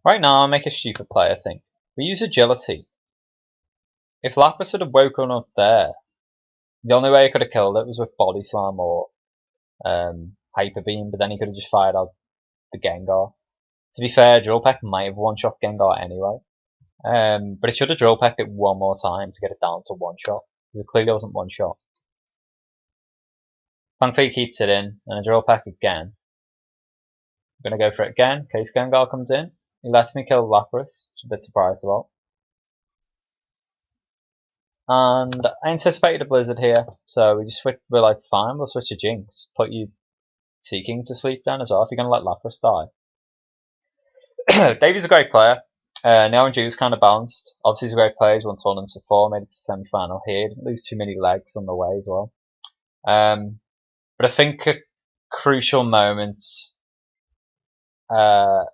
Right now, I make a stupid play, I think. We use Agility. If Lapras had woken up there, the only way I could have killed it was with Body Slam or Hyper Beam, but then he could have just fired out the Gengar. To be fair, Drill Peck might have one-shot Gengar anyway. But it should have Drill Pecked it one more time to get it down to one-shot, because it clearly wasn't one-shot. Thankfully he keeps it in, and a Drill Peck again. I'm going to go for it again, in case Gengar comes in. He lets me kill Lapras, which I'm a bit surprised about. And I anticipated a Blizzard here, so we just switch, we're like, fine, we'll switch to Jinx. Put you Seeking to sleep then as well, if you're going to let Lapras die. Davey's a great player. Now and Juice kind of balanced. Obviously he's a great player, he's won tournaments before, made it to semi-final here. Didn't lose too many legs on the way as well. But I think a crucial moment, I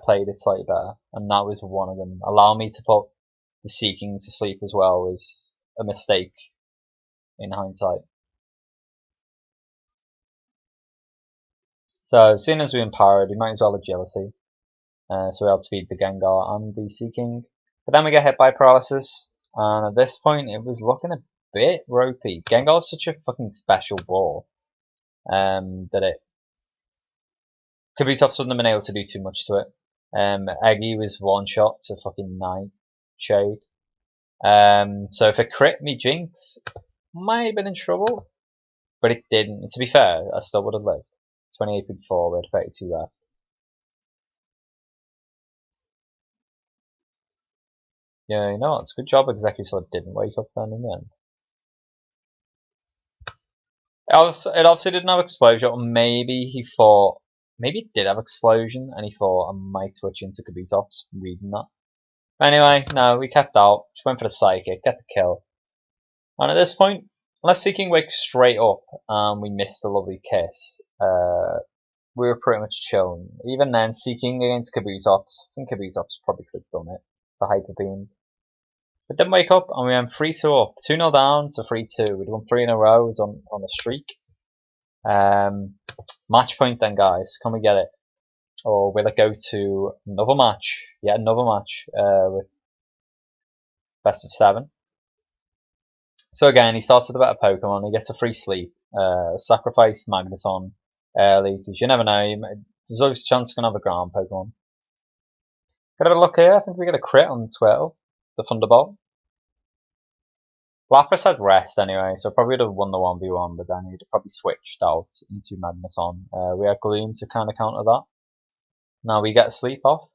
played it slightly better, and that was one of them. Allow me to put the Seeking to sleep as well was a mistake in hindsight. So, seeing as we empowered, we might as well Agility. So we outspeed the Gengar and the Seeking. But then we get hit by Paralysis, and at this point it was looking a bit ropey. Gengar's such a fucking special ball that it could be tough, wouldn't have been able to do too much to it. Eggy was one shot to fucking Nightshade. So if it crit me Jinx, might have been in trouble, but it didn't. And to be fair, I still would have lived. 28 before, we had 32 left. Yeah, you know what? It's a good job Executor didn't wake up then in the end. It obviously didn't have Explosion, or maybe he thought, maybe it did have Explosion, and he thought I might switch into Kabutops, reading that. But anyway, no, we kept out, just went for the Psychic, get the kill. And at this point, unless Seeking wakes straight up and we missed a lovely kiss, we were pretty much chilling. Even then, Seeking against Kabutops, I think Kabutops probably could have done it for Hyper Beam. But didn't wake up and we went 3-2 up. 2-0 down to 3-2. We'd won 3 in a row, it was on a streak. Match point then, guys. Can we get it? Or will it go to another match? Yeah, another match with best of 7. So again, he starts with a better Pokemon. He gets a free sleep. Sacrifice Magneton early, because you never know. There's always a chance you're going to have a ground Pokemon. Got a bit of luck here. I think we get a crit on 12. The Thunderbolt. Lapras had Rest anyway, so probably would have won the 1v1, but then he'd have probably switched out into Magneton. We had Gloom to kind of counter that. Now we get Sleep off.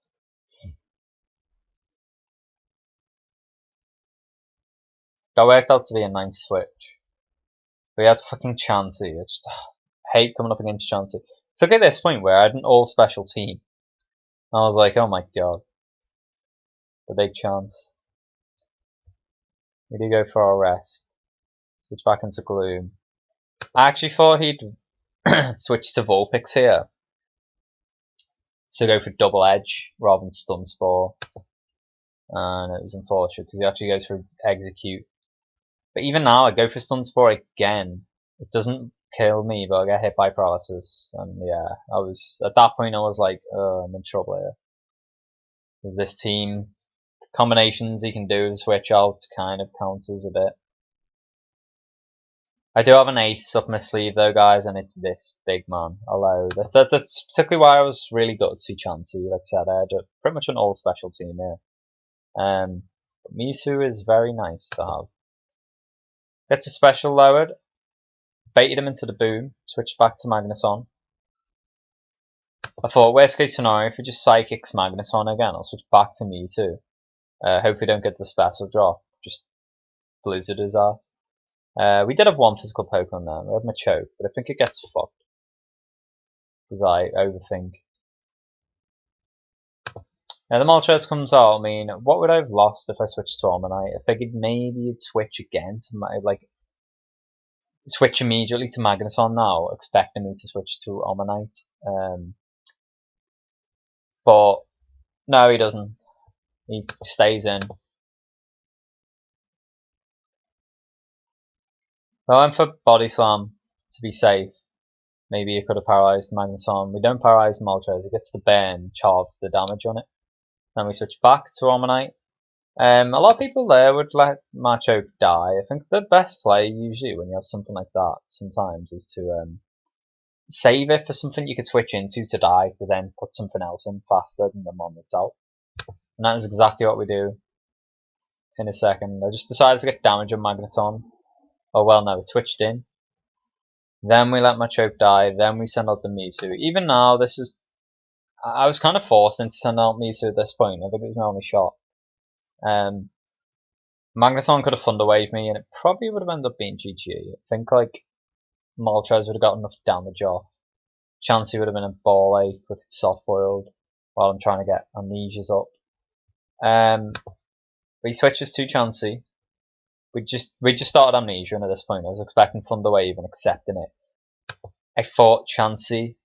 That worked out to be a nice switch. We had fucking Chansey. I just hate coming up against Chansey. So at this point where I had an all special team, I was like, oh my god, the big chance. We do go for our rest. Switch back into Gloom. I actually thought he'd switch to Vulpix here. So go for double edge rather than stun spore. And it was unfortunate because he actually goes for execute. But even now I go for stun spore again. It doesn't kill me, but I get hit by paralysis. And yeah, I was at that point I was like, oh, I'm in trouble here. With this team, combinations he can do to switch out kind of counters a bit. I do have an ace up my sleeve though, guys, and it's this big man. Although that's particularly why I was really gutsy Chansey. Like I said, I had pretty much an all special team here. But Mewtwo is very nice to have. Gets a special lowered. Baited him into the boom. Switched back to Magneton. I thought worst case scenario, if we just Psychics Magneton again, I'll switch back to Mewtwo. Hope we don't get the special drop. Just Blizzard his ass. We did have one physical Pokemon there. We had Machoke, but I think it gets fucked. Because I overthink. Now the Moltres comes out. I mean, what would I have lost if I switched to Omanyte? I figured maybe you'd switch again to switch immediately to Magneton now, expecting me to switch to Omanyte. But no, he doesn't. He stays in. I went for Body Slam to be safe. Maybe you could have paralysed Magneton. We don't paralyse Moltres. It gets the burn, charves the damage on it. Then we switch back to Omanyte. A lot of people there would let Machoke die. I think the best play usually when you have something like that sometimes is to save it for something you could switch into to die, to then put something else in faster than the moment it's out. And that is exactly what we do in a second. I just decided to get damage on Magneton. Oh well, no, it switched in. Then we let Machoke die, then we send out the Mewtwo. Even now, this is... I was kind of forced into sending out Mewtwo at this point. I think it was my only shot. Magneton could have Thunder Waved me, and it probably would have ended up being GG. I think, like, Moltres would have got enough damage off. Chansey would have been a ball ache with its soft boiled while I'm trying to get Amnesias up. But he switches to Chansey. We just started Amnesia, and at this point I was expecting Thunder Wave and accepting it. I thought Chansey,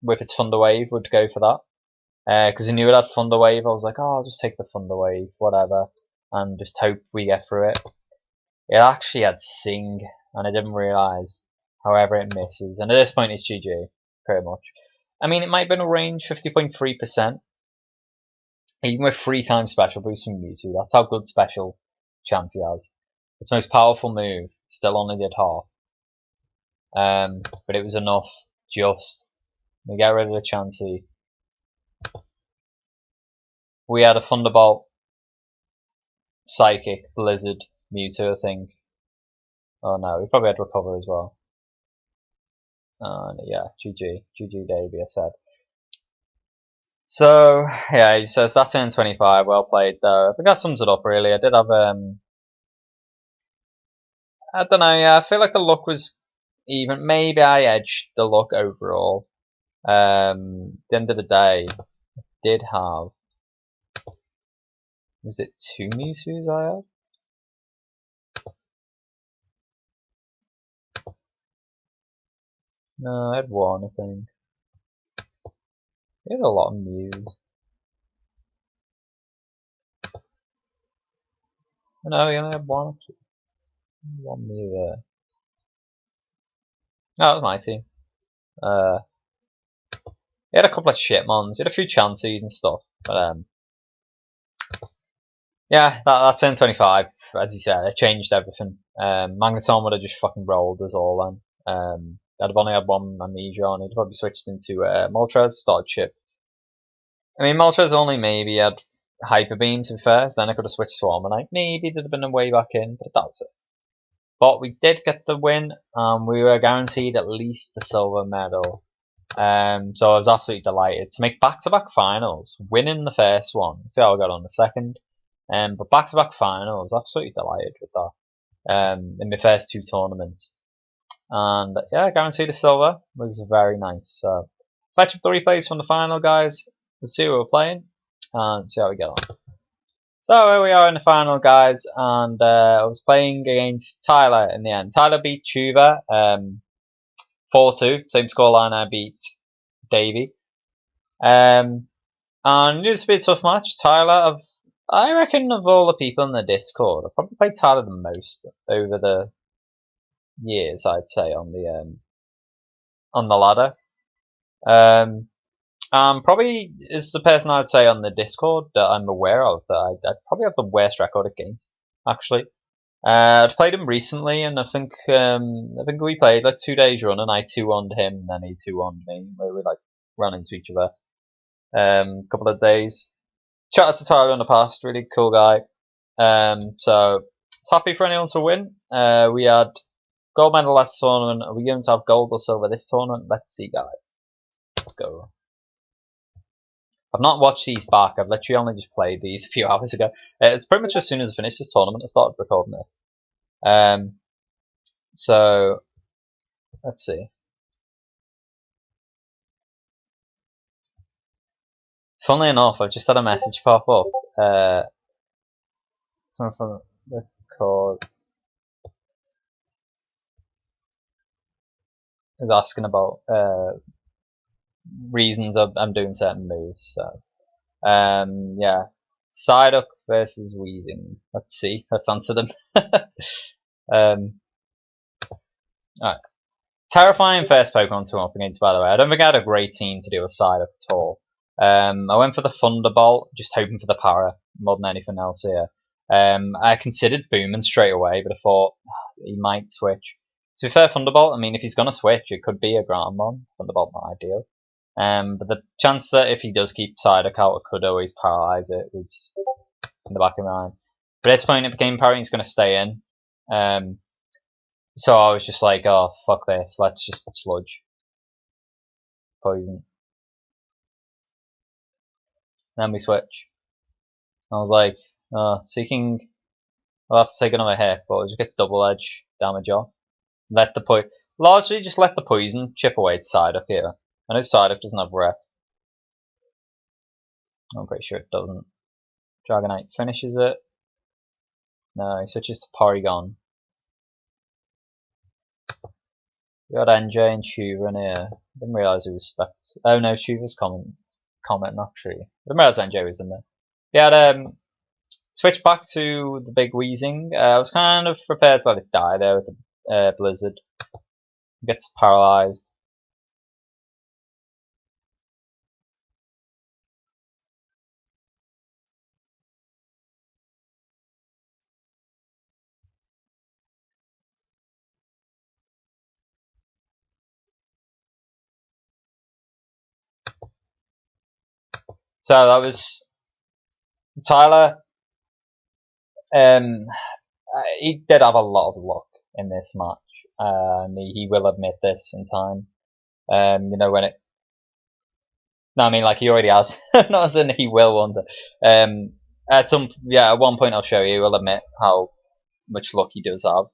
with its Thunder Wave would go for that. Because I knew it had Thunder Wave, I was like, oh, I'll just take the Thunder Wave, whatever, and just hope we get through it. It actually had Sing, and I didn't realise. However, it misses, and at this point it's GG, pretty much. I mean, it might have been a range, 50.3%. Even with 3 times special boost from Mewtwo, that's how good special Chansey has. Its most powerful move still only did half. But it was enough, just. We get rid of the Chansey. We had a Thunderbolt, Psychic, Blizzard, Mewtwo, I think. Oh no, we probably had Recover as well. Yeah, GG. GG Davey, I said. So, yeah, he says that turn 25, well played though. I think that sums it up really. I did have, I don't know, yeah, I feel like the luck was even. Maybe I edged the luck overall. At the end of the day, I did have, was it 2 Mewtwo's I had? No, I had 1, I think. He had a lot of Mews. No, he only had 1 actually. 1 Mew there. Oh, that was my team. He had a couple of shitmons. He had a few Chanseys and stuff. But yeah, that turn 25, as you said, it changed everything. Magneton would have just fucking rolled us all then. I'd have only had 1 Amnesia on. He'd probably switched into Moltres, started chip. I mean, Moltres only maybe had Hyper Beam to be fair, so then I could have switched to Omanyte. Maybe there'd have been a way back in, but that's it. But we did get the win, we were guaranteed at least a silver medal. So I was absolutely delighted to make back-to-back finals, winning the first one. See how I got on the second. But back-to-back finals, absolutely delighted with that. In my first 2 tournaments. And yeah, guaranteed a silver was very nice. So fetch up the replays from the final, guys. Let's see what we're playing and see how we get on. So here we are in the final, guys, and I was playing against Tyler in the end. Tyler beat Chuva 4-2, same scoreline I beat Davey. And it was a bit tough match. Tyler, I reckon of all the people in the Discord, I've probably played Tyler the most over the years, I'd say, on the ladder. Probably is the person I'd say on the Discord that I'm aware of that I'd probably have the worst record against, actually. I'd played him recently, and I think we played like 2 days running. I 2-1'd him, and then he 2-1'd me, where we like ran into each other. Couple of days. Chatted to Tyler in the past, really cool guy. So it's happy for anyone to win. We had gold medal last tournament. Are we going to have gold or silver this tournament? Let's see, guys. Let's go. I've not watched these back. I've literally only just played these a few hours ago. It's pretty much as soon as I finished this tournament, I started recording this. So let's see. Funnily enough, I've just had a message pop up. From the call is asking about reasons I'm doing certain moves. So yeah, Psyduck versus Weezing. Let's see. Let's answer them. Alright. Terrifying first Pokemon to come up against, by the way. I don't think I had a great team to deal with Psyduck at all. I went for the Thunderbolt, just hoping for the Para more than anything else here. I considered Booming straight away, but I thought he might switch. To be fair, Thunderbolt, I mean, if he's going to switch, it could be a Groundmon. Thunderbolt, not ideal. But the chance that if he does keep Psyduck out, I could always paralyze it was in the back of my mind. But at this point, it became apparent he's going to stay in. So I was just like, oh, fuck this. Let's just sludge. Poison. Then we switch. I was like, seeking. I'll have to take another hit, but I'll just get double edge damage off. Let the largely just let the poison chip away to Psyduck here. I know Psyduck doesn't have rest. I'm pretty sure it doesn't. Dragonite finishes it. No, he switches to Porygon. We got NJ and Shuva in here. Didn't realise he was Spectre. Oh no, Shuva's Comet, not Tree. Didn't realise NJ was in there. Yeah, switch back to the big Weezing. I was kind of prepared to let it die there with the Blizzard. Gets paralyzed. So that was Tyler. He did have a lot of luck in this match. He will admit this in time. When it. No, I mean, like he already has. Not as in he will one day. At one point I'll show you. He'll admit how much luck he does have.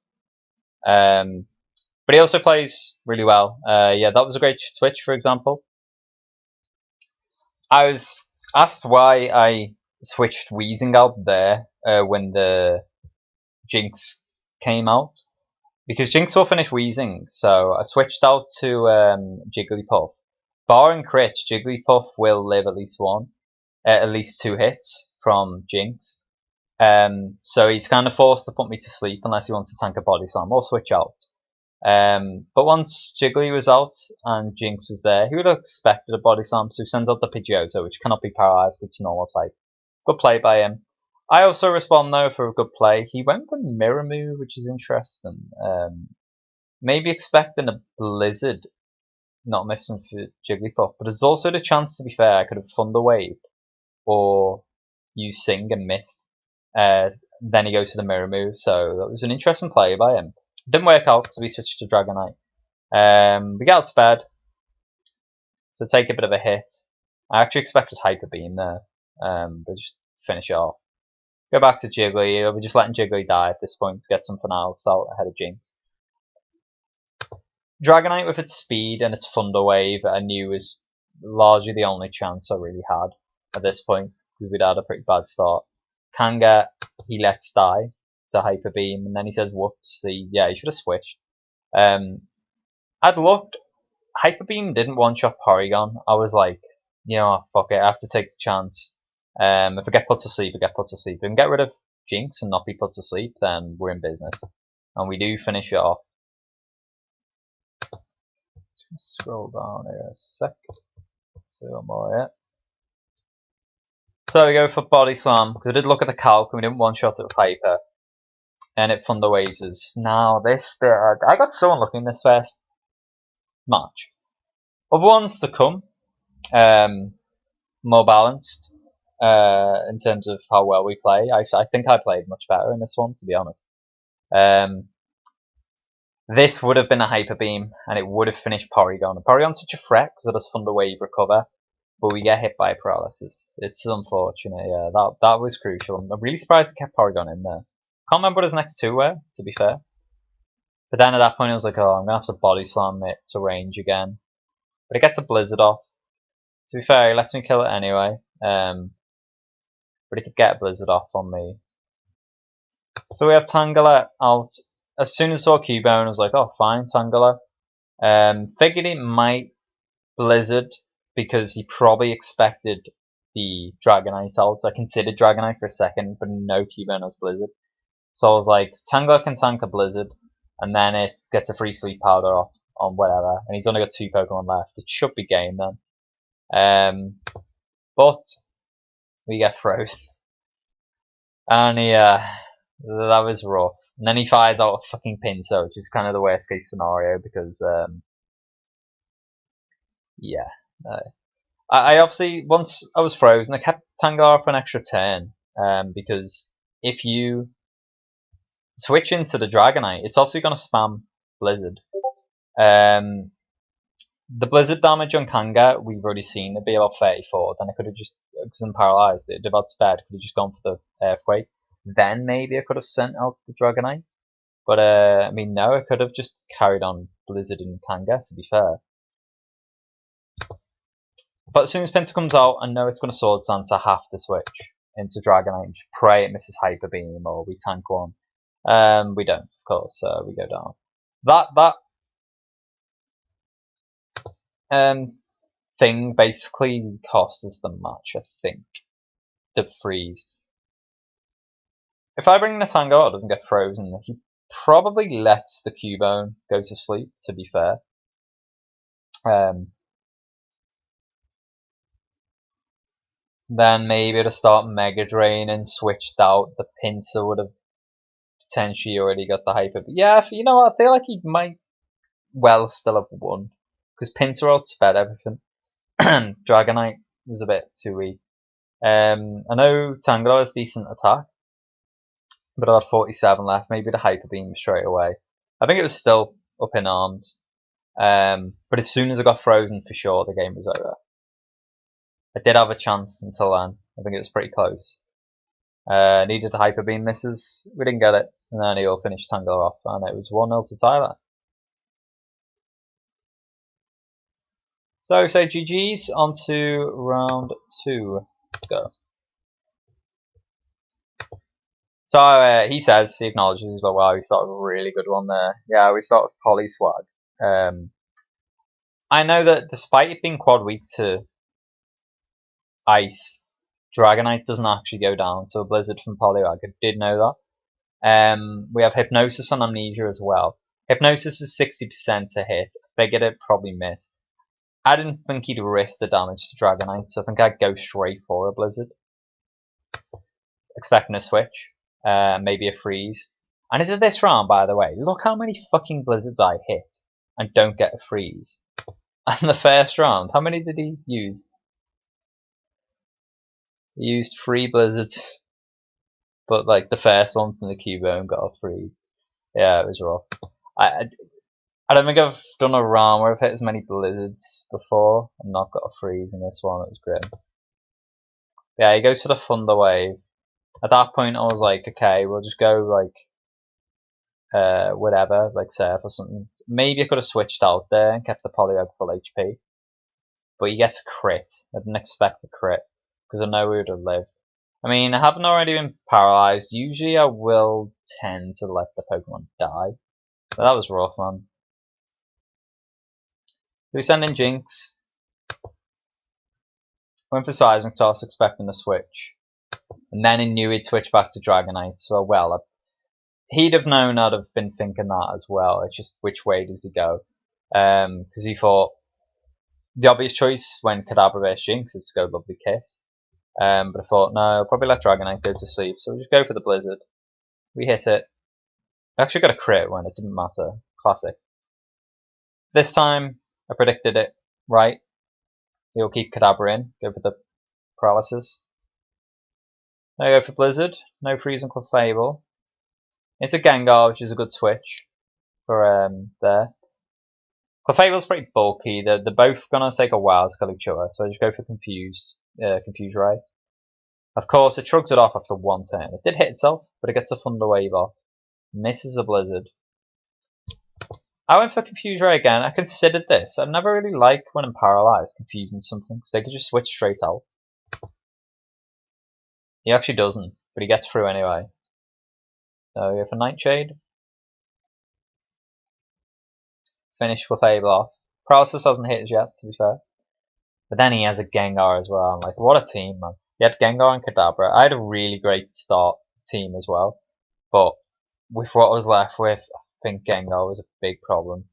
But he also plays really well. Yeah, that was a great switch, for example. I was asked why I switched Weezing out there when the Jinx came out. Because Jinx will finish Weezing, so I switched out to Jigglypuff. Barring crits, Jigglypuff will live at least at least 2 hits from Jinx. So he's kind of forced to put me to sleep unless he wants to tank a Body Slam or switch out. But once Jiggly was out and Jinx was there, he would have expected a Body Slam, so he sends out the Pidgeotto, which cannot be paralyzed with its normal type. Good play by him. I also respond though for a good play. He went for Mirror Move, which is interesting. Maybe expecting a Blizzard, not missing for Jigglypuff, but there's also the chance, to be fair, I could have Thunder Wave or use Sing and missed. Then he goes to the Mirror Move, so that was an interesting play by him. Didn't work out because we switched to Dragonite. We get out to bed, so take a bit of a hit. I actually expected Hyper Beam there, but just finish it off. Go back to Jiggly. We're just letting Jiggly die at this point to get something else out ahead of Jinx. Dragonite with its speed and its Thunder Wave, I knew was largely the only chance I really had at this point, because we'd had a pretty bad start. Kanga, he lets die to Hyper Beam, and then he says, whoops, yeah, he should have switched. I'd looked, Hyper Beam didn't one-shot Porygon. I was like, you know, fuck it, I have to take the chance. If I get put to sleep, I get put to sleep. If I can get rid of Jinx and not be put to sleep, then we're in business. And we do finish it off. Just scroll down here a sec. See one more yet. So we go for Body Slam, because I did look at the calc and we didn't one-shot it with Hyper. And it Thunder Waves us. Now this bit, I got so unlucky in this first match. Other ones to come, more balanced in terms of how well we play. I think I played much better in this one, to be honest. This would have been a Hyper Beam, and it would have finished Porygon. Porygon's such a threat because it does Thunder Wave recover, but we get hit by Paralysis. It's unfortunate, yeah. That was crucial. I'm really surprised it kept Porygon in there. Can't remember what his next two were, to be fair. But then at that point I was like, oh, I'm going to have to Body Slam it to range again. But it gets a Blizzard off. To be fair, it lets me kill it anyway. But it could get a Blizzard off on me. So we have Tangela out. As soon as I saw Cubone, I was like, oh, fine, Tangela. Figured it might Blizzard because he probably expected the Dragonite out. I considered Dragonite for a second, but no Cubone has Blizzard. So I was like, Tangela can tank a Blizzard, and then it gets a free Sleep Powder off on whatever. And he's only got 2 Pokemon left. It should be game then. But we get frozen. And that was rough. And then he fires out a fucking Pinsir, which is kind of the worst case scenario because, yeah. I obviously, once I was frozen, I kept Tangela for an extra turn, because if you switch into the Dragonite, it's obviously going to spam Blizzard. The Blizzard damage on Kanga, we've already seen, it'd be about 34, then I could have just, because I'm paralysed, it'd have sped, I could have just gone for the Earthquake. Then maybe I could have sent out the Dragonite. But, I mean, no, I could have just carried on Blizzard and Kanga, to be fair. But as soon as Pinsir comes out, I know it's going to Sword Dance, I have to switch into Dragonite and just pray it misses Hyper Beam or we tank one. We don't, of course, so we go down. That thing basically costs us the match, I think. The freeze. If I bring the Tangela, it doesn't get frozen. He probably lets the Cubone go to sleep, to be fair. Then maybe to start Mega Drain and switched out, the Pinsir would have potentially already got the Hyper. But yeah, you know what? I feel like he might well still have won. Because Pinsir outsped everything. Dragonite was a bit too weak. I know Tangela has decent attack. But I had 47 left. Maybe the Hyper Beam straight away. I think it was still up in arms. But as soon as I got frozen, for sure, the game was over. I did have a chance until then. I think it was pretty close. Needed the Hyper Beam misses. We didn't get it. And then he'll finish Tangela off. And it was 1-0 to Tyler. So GG's on to round 2. Let's go. So he acknowledges, he's like, wow, we started a really good one there. Yeah, we started with Polyswag. I know that despite it being quad weak to Ice, Dragonite doesn't actually go down to a Blizzard from Poliwag. I did know that. We have Hypnosis on Amnesia as well. Hypnosis is 60% to hit. I figured it'd probably miss. I didn't think he'd risk the damage to Dragonite, so I think I'd go straight for a Blizzard. Expecting a switch. Maybe a freeze. And is it this round, by the way? Look how many fucking Blizzards I hit and don't get a freeze. And the first round, how many did he use? He used 3 Blizzards. But like the first one from the Cubone got a freeze. Yeah, it was rough. I don't think I've done a round where I've hit as many Blizzards before and not got a freeze in this one. It was grim. Yeah, he goes for the Thunder Wave. At that point, I was like, okay, we'll just go like whatever, like Surf or something. Maybe I could have switched out there and kept the Poliwag full HP. But he gets a crit. I didn't expect the crit because I know he would have lived. I mean, I haven't already been paralyzed. Usually I will tend to let the Pokemon die. But that was rough, man. We send in Jinx. Went for Seismic Toss, expecting a switch. And then he knew he'd switch back to Dragonite. So, well, he'd have known I'd have been thinking that as well. It's just which way does he go? Because he thought the obvious choice when Kadabra vs Jinx is to go Lovely Kiss. But I thought, no, I'll probably let Dragonite go to sleep. So we'll just go for the Blizzard. We hit it. I actually got a crit when it didn't matter. Classic. This time, I predicted it right. He'll keep Kadabra in. Go for the Paralysis. I go for Blizzard. No Freeze and Clefable. It's a Gengar, which is a good switch for there. Clefable's pretty bulky. They're both gonna take a while to kill each other, so I just go for Confuse Ray. Of course, it shrugs it off after one turn. It did hit itself, but it gets a Thunder Wave off. Misses a Blizzard. I went for Confuse Ray again. I considered this. I never really like when I'm paralyzed, confusing something, because they could just switch straight out. He actually doesn't, but he gets through anyway. So we go for Nightshade. Finish Clefable off. Paralysis hasn't hit us yet, to be fair. But then he has a Gengar as well. I'm like, what a team, man. He had Gengar and Kadabra. I had a really great start team as well. But with what I was left with, I think Gengar was a big problem.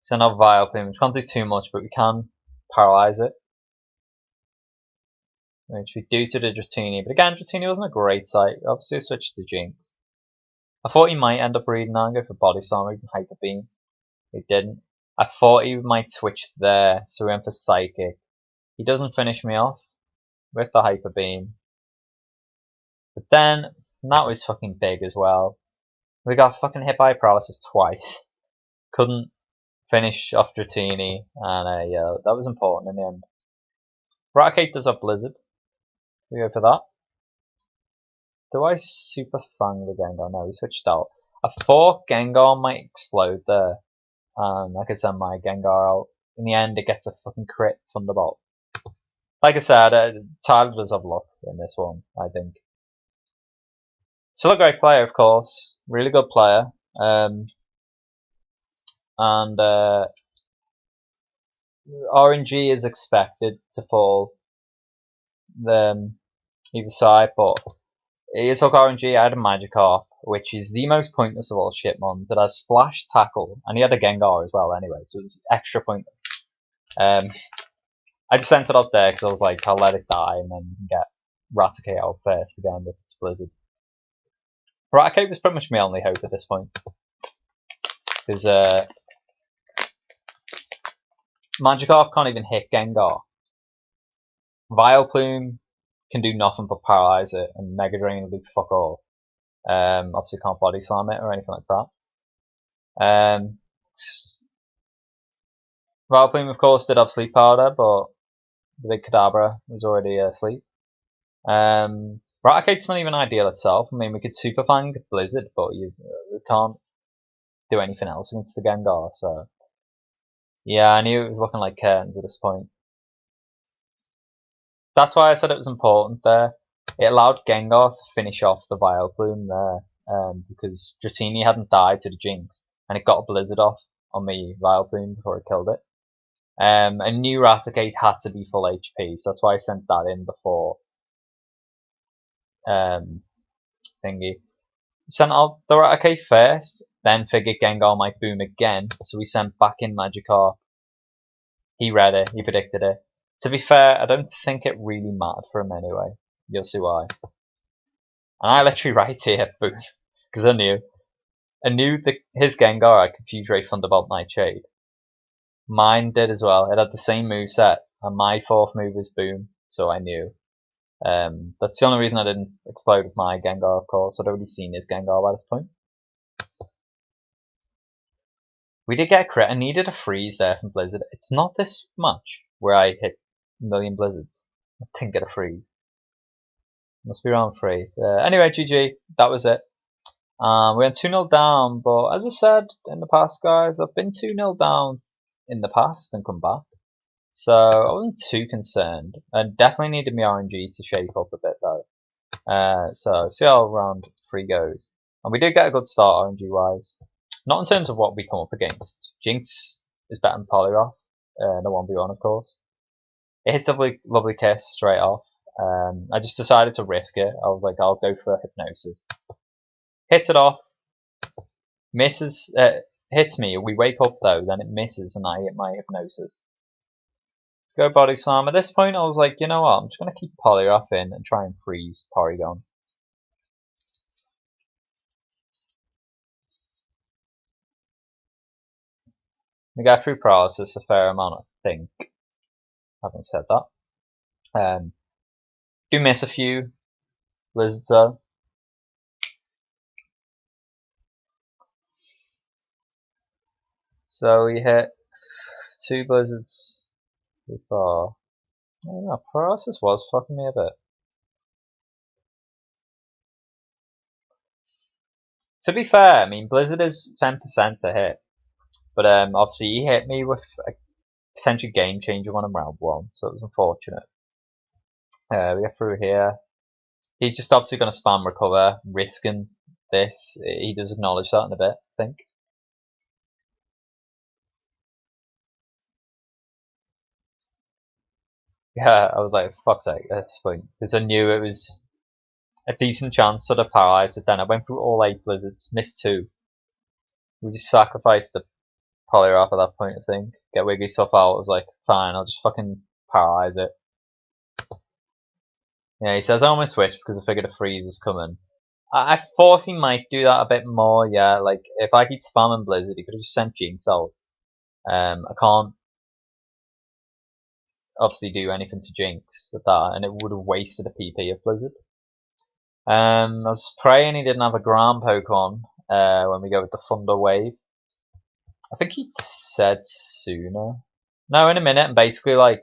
So now Vileplume. We can't do too much, but we can paralyze it. Which we do to the Dratini. But again, Dratini wasn't a great sight. Obviously, I switched to Jinx. I thought he might end up reading that and go for Body Slam or even Hyper Beam. He didn't. I thought he might switch there, so we went for Psychic. He doesn't finish me off with the Hyper Beam. But then, that was fucking big as well. We got fucking hit by Paralysis twice. Couldn't finish off Dratini, and that was important in the end. Raticate does have Blizzard. We go for that. Do I Super Fang the Gengar? No, we switched out. I thought Gengar might explode there. And I could send my Gengar out. In the end, it gets a fucking crit Thunderbolt. Like I said, Tyler does have luck in this one, I think. Still a great player, of course. Really good player. RNG is expected to fall either side, but he took RNG. I had a Magikarp, which is the most pointless of all Shitmons. It has Splash, Tackle, and he had a Gengar as well anyway, so it was extra pointless. I just sent it up there because I was like, I'll let it die and then we can get Raticate out first again with its Blizzard. Raticate was pretty much my only hope at this point. Because Magikarp can't even hit Gengar. Vileplume can do nothing but paralyze it, and Mega Drain will do fuck all. Obviously can't Body Slam it or anything like that. Vileplume, of course, did have Sleep Powder, but the big Kadabra was already asleep. Raticate's not even ideal itself. I mean, we could Super Fang Blizzard, but we can't do anything else against the Gengar, so... Yeah, I knew it was looking like curtains at this point. That's why I said it was important there. It allowed Gengar to finish off the Vileplume there, because Dratini hadn't died to the Jinx, and it got a Blizzard off on the Vileplume before it killed it. I knew Raticate had to be full HP, so that's why I sent that in before thingy. Sent out the Raticate first, then figured Gengar might boom again, so we sent back in Magikarp. He read it, he predicted it. To be fair, I don't think it really mattered for him anyway. You'll see why. And I literally write here, boom, because I knew his Gengar had Confuse Ray, Thunderbolt, Nightshade. Mine did as well. It had the same moveset, and my fourth move was boom, so I knew. That's the only reason I didn't explode with my Gengar, of course. I'd already seen his Gengar by this point. We did get a crit. I needed a freeze there from Blizzard. It's not this much where I hit a million Blizzards. I didn't get a free. Must be round 3. Anyway, GG. That was it. We went 2-0 down, but as I said in the past, guys, I've been 2-0 down in the past and come back. So I wasn't too concerned. I definitely needed my RNG to shape up a bit though. So see how round 3 goes. And we did get a good start RNG wise. Not in terms of what we come up against. Jinx is better than Poliwrath. The 1v1 of course. It hits a lovely kiss straight off. I just decided to risk it. I was like, I'll go for Hypnosis. Hits it off. Misses. Hits me. We wake up though. Then it misses and I hit my Hypnosis. Go Body Slam. At this point I was like, you know what? I'm just going to keep Poliwrath in and try and freeze Porygon. We got through Paralysis a fair amount, I think. Having said that. Do miss a few Blizzards though. So we hit 2 Blizzards before. I don't know, Paralysis was fucking me a bit. To be fair, I mean, Blizzard is 10% to hit. But obviously he hit me with a potential game changer one in round 1, so it was unfortunate. We get through here. He's just obviously going to spam recover, risking this. He does acknowledge that in a bit, I think. Yeah, I was like, fuck's sake, at this point. Because I knew it was a decent chance to have paralysed it then. I went through all 8 Blizzards, missed 2. We just sacrificed the Poliwrath at that point, I think. Get Wiggly stuff out. I was like, fine, I'll just fucking paralyse it. Yeah, he says I almost switched because I figured a freeze was coming. I thought he might do that a bit more, yeah. Like, if I keep spamming Blizzard, he could have just sent Jinx out. I can't obviously do anything to Jinx with that, and it would have wasted a PP of Blizzard. I was praying he didn't have a ground Pokemon when we go with the Thunder Wave. I think he said sooner. No, in a minute, and basically, like,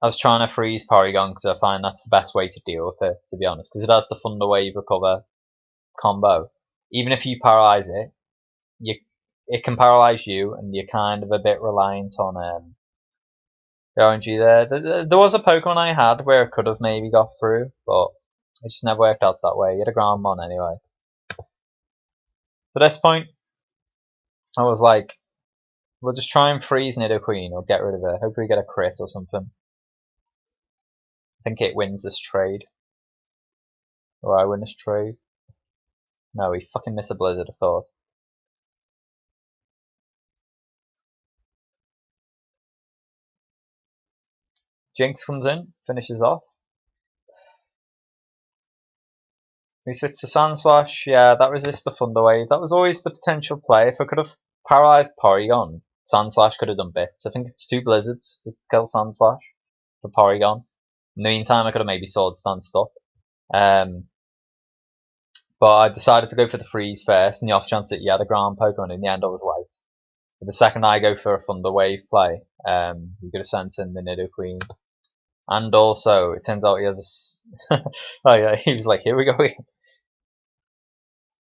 I was trying to freeze Porygon because I find that's the best way to deal with it, to be honest, because it has the Thunder Wave recover combo. Even if you paralyze it, it can paralyze you, and you're kind of a bit reliant on the RNG there. There was a Pokemon I had where it could have maybe got through, but it just never worked out that way. You had a Groundmon anyway. At this point, I was like, we'll just try and freeze Nidoqueen or get rid of it. Hopefully get a crit or something. I think it wins this trade. Or I win this trade. No, we fucking miss a Blizzard, of course. Jinx comes in, finishes off. We switch to Sandslash. Yeah, that resists the Thunder Wave. That was always the potential play. If I could have paralysed Porygon, Sandslash could have done bits. I think it's 2 Blizzards to kill Sandslash for Porygon. In the meantime, I could have maybe Sword Stance stuff. But I decided to go for the freeze first, and the off chance that he had a ground Pokemon. In the end, I was right. But the second I go for a Thunder Wave play, we could have sent in the Nidoqueen. And also, it turns out he has a... oh yeah, he was like, here we go again.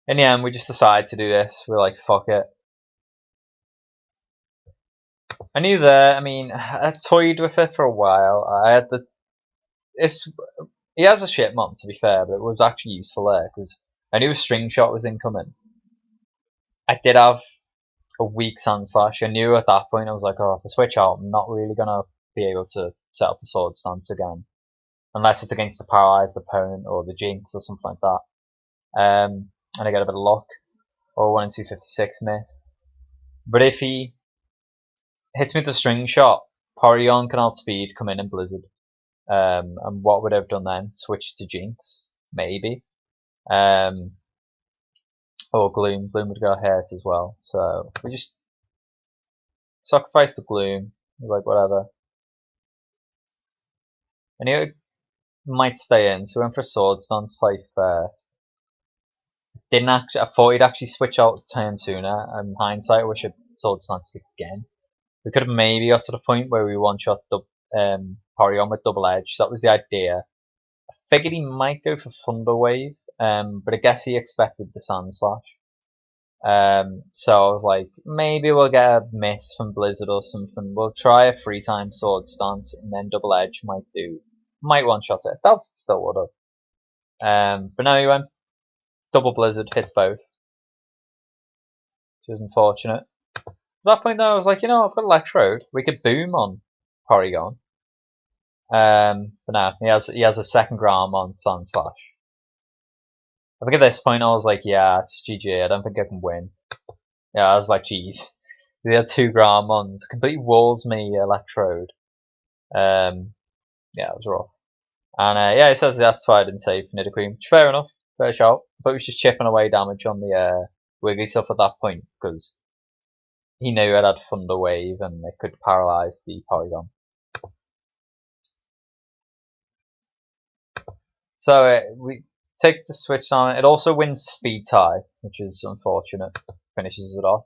In the end, we just decided to do this. We're like, fuck it. I knew that, I mean, I toyed with it for a while. I had the... He has a shit mon, to be fair, but it was actually useful there, because I knew a String Shot was incoming. I did have a weak Sandslash. I knew at that point, I was like, oh, if I switch out, I'm not really going to be able to set up a Sword Stance again. Unless it's against a paralysed opponent or the Jinx or something like that. And I get a bit of luck. Or 1 in 256 miss. But if he hits me with the String Shot, Porygon can outspeed, come in and Blizzard. And what would I have done then? Switch to Jinx? Maybe. Or Gloom. Gloom would go hurt as well. So we just sacrificed the Gloom. Like, whatever. I knew it might stay in, so we went for a Sword Stance play first. Didn't actually. I thought he'd actually switch out turn sooner. In hindsight, I wish I'd Sword Stance again. We could have maybe got to the point where we one-shot the Porygon with double edge. So that was the idea. I figured he might go for Thunder Wave, but I guess he expected the Sand Slash. So I was like, maybe we'll get a miss from Blizzard or something. We'll try a 3-time Sword Stance and then double edge might one-shot it. That still would have. But no, he went double Blizzard, hits both. Which was unfortunate. At that point though, I was like, I've got Electrode. We could boom on Porygon. But no, he has a second Gram on Sand Slash. I think at this point I was like, yeah, it's GG. I don't think I can win. Yeah, I was like, geez. He had 2 Gramons. Completely walls me Electrode. Yeah, it was rough. And yeah, he says that's why I didn't save Nidoqueen. Which, fair enough. Fair shout. I thought he was just chipping away damage on the Wigglytuff at that point because he knew it had Thunder Wave and it could paralyze the Porygon. So we take the switch on. It also wins Speed Tie, which is unfortunate. Finishes it off.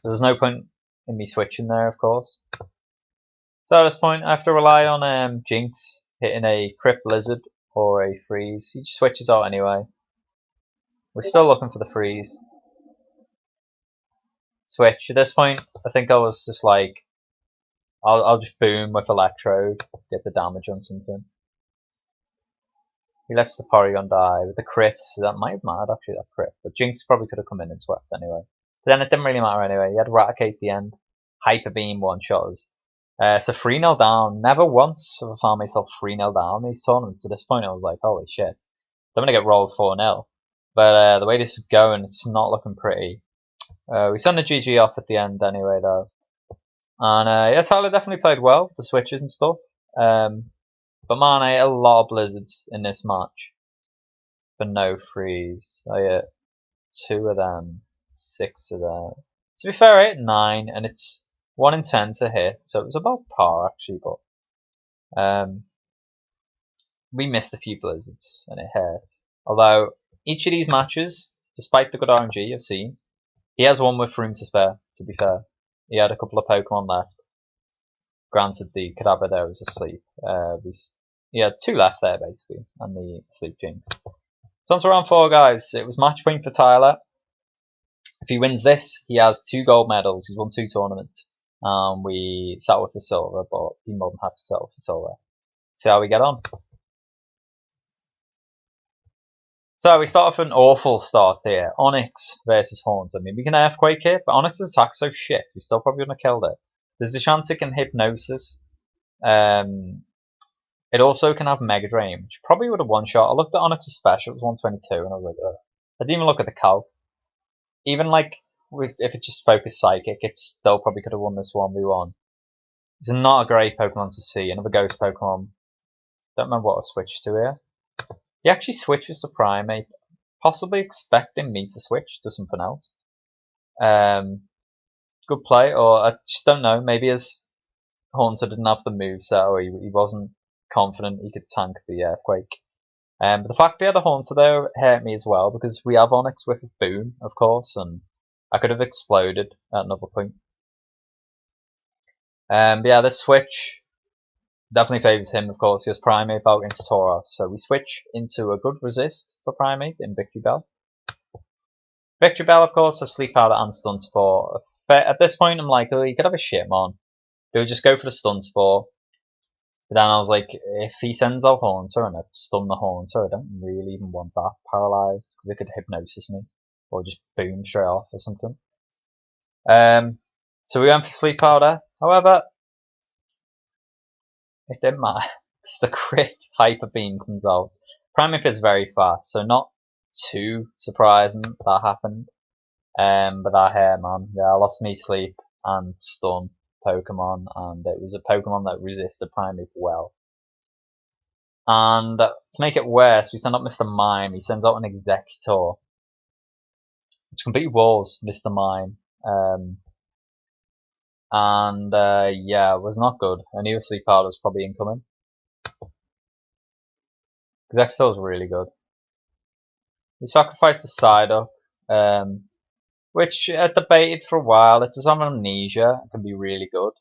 There's no point in me switching there, of course. So at this point, I have to rely on Jinx hitting a Crit Blizzard or a Freeze. He just switches out anyway. We're still looking for the Freeze. Switch. At this point, I think I was just like, I'll just boom with Electrode, get the damage on something. He lets the Porygon die with the crit. That might have mattered actually, that crit. But Jinx probably could have come in and swept anyway. But then it didn't really matter anyway. He had Raticate at the end. Hyper Beam one-shotters. So 3-0 down. Never once have I found myself 3-0 down in these tournaments. At this point I was like, holy shit. I'm going to get rolled 4-0. But the way this is going, it's not looking pretty. We send the GG off at the end anyway though. And yeah, Tyler definitely played well with the switches and stuff. But man, I ate a lot of Blizzards in this match. But no Freeze. I ate 2 of them, 6 of them. To be fair, I ate 9, and it's 1 in 10 to hit, so it was about par actually, but we missed a few Blizzards, and it hurt. Although, each of these matches, despite the good RNG I've seen, he has one with room to spare, to be fair. He had a couple of Pokemon left. Granted, the Kadabra there was asleep. He had 2 left there, basically, and the Sleep Jinx. So once we're on 4, guys, it was match point for Tyler. If he wins this, he has 2 gold medals. He's won 2 tournaments. We sat with the silver, but he'd more than happy to settle for silver. See how we get on. So we start off an awful start here. Onyx versus Horns. I mean, we can Earthquake here, but Onyx's attack's so shit, we still probably wouldn't have killed it. There's a chance it can Hypnosis. It also can have Mega Drain, which probably would have one-shot. I looked at Onyx's special, it was 122, and I was like, ugh. I didn't even look at the calc. Even like, if it just focused Psychic, it still probably could have won this 1v1. It's not a great Pokemon to see. Another Ghost Pokemon. Don't remember what I switched to here. He actually switches to Primeape, possibly expecting me to switch to something else. Good play, or I just don't know. Maybe his Haunter didn't have the moveset, or he wasn't confident he could tank the Earthquake. But the fact he had a Haunter there hurt me as well, because we have Onyx with a Boom, of course, and I could have exploded at another point. But yeah, this switch definitely favours him, of course. He has Primeape out against Tauros, so we switch into a good resist for Primeape in Victory Bell. Victory Bell, of course, has Sleep Powder and Stun Spore. But at this point, I'm like, oh, he could have a Shitmon. He would just go for the Stun Spore. But then I was like, if he sends out Haunter and I stun the Haunter, I don't really even want that paralysed, because it could Hypnosis me. Or just boom straight off or something. So we went for Sleep Powder. However, it didn't matter, because the crit Hyper Beam comes out. Primeape is very fast, so not too surprising that happened. But that hair, man, yeah, I lost me Sleep and Stun Pokemon, and it was a Pokemon that resisted Primeape well. And to make it worse, we send out Mr. Mime. He sends out an Executor, which completely walls Mr. Mime. Yeah, it was not good. I knew a Sleep Powder was probably incoming. Executor was really good. We sacrificed the Psyduck, which I debated for a while. It does have Amnesia. It can be really good.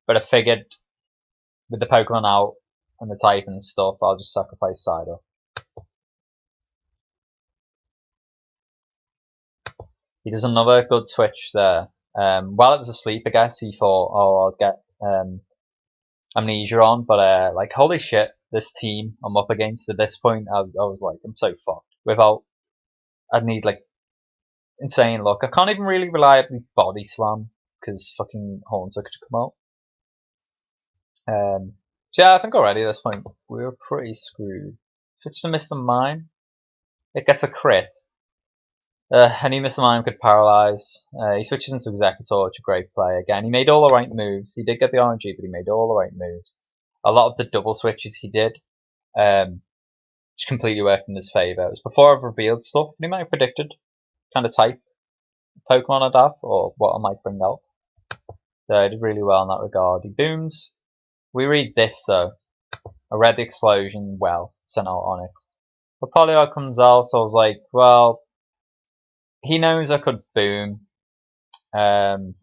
But I figured with the Pokemon out and the type and stuff, I'll just sacrifice Psyduck. He does another good switch there. While it was asleep, I guess he thought, oh, I'll get Amnesia on, but like, holy shit, this team I'm up against at this point, I was like, I'm so fucked. I'd need like insane luck. I can't even really reliably body slam because fucking Haunter could come out. So yeah, I think already at this point we were pretty screwed. Switch to Mr. Mime. It gets a crit. Any Mr. Mime could paralyze. He switches into Executor, which is a great play again. He made all the right moves. He did get the RNG, but he made all the right moves. A lot of the double switches he did, which completely worked in his favour. It was before I've revealed stuff, but he might have predicted kind of type Pokemon I'd have, or what I might bring out. So I did really well in that regard. He booms. We read this though. I read the explosion well, sent out Onyx. But Poliwag comes out, so I was like, well, he knows I could boom. And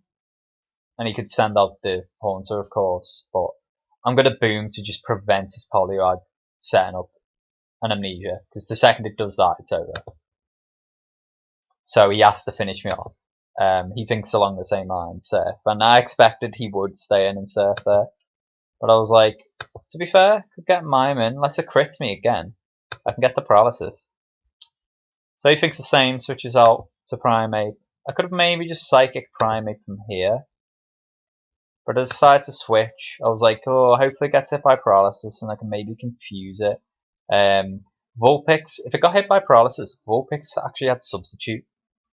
he could send out the Haunter, of course, but I'm going to boom to just prevent his Poliwag setting up an Amnesia, because the second it does that, it's over. So he has to finish me off. He thinks along the same lines, Surf, and I expected he would stay in and Surf there. But I was like, to be fair, I could get Mime in, unless it crits me again. I can get the paralysis. So he thinks the same, switches out to Primate. I could have maybe just Psychic Primate from here. But I decided to switch. I was like, oh, hopefully it gets hit by paralysis and I can maybe confuse it. Vulpix, if it got hit by paralysis, Vulpix actually had Substitute,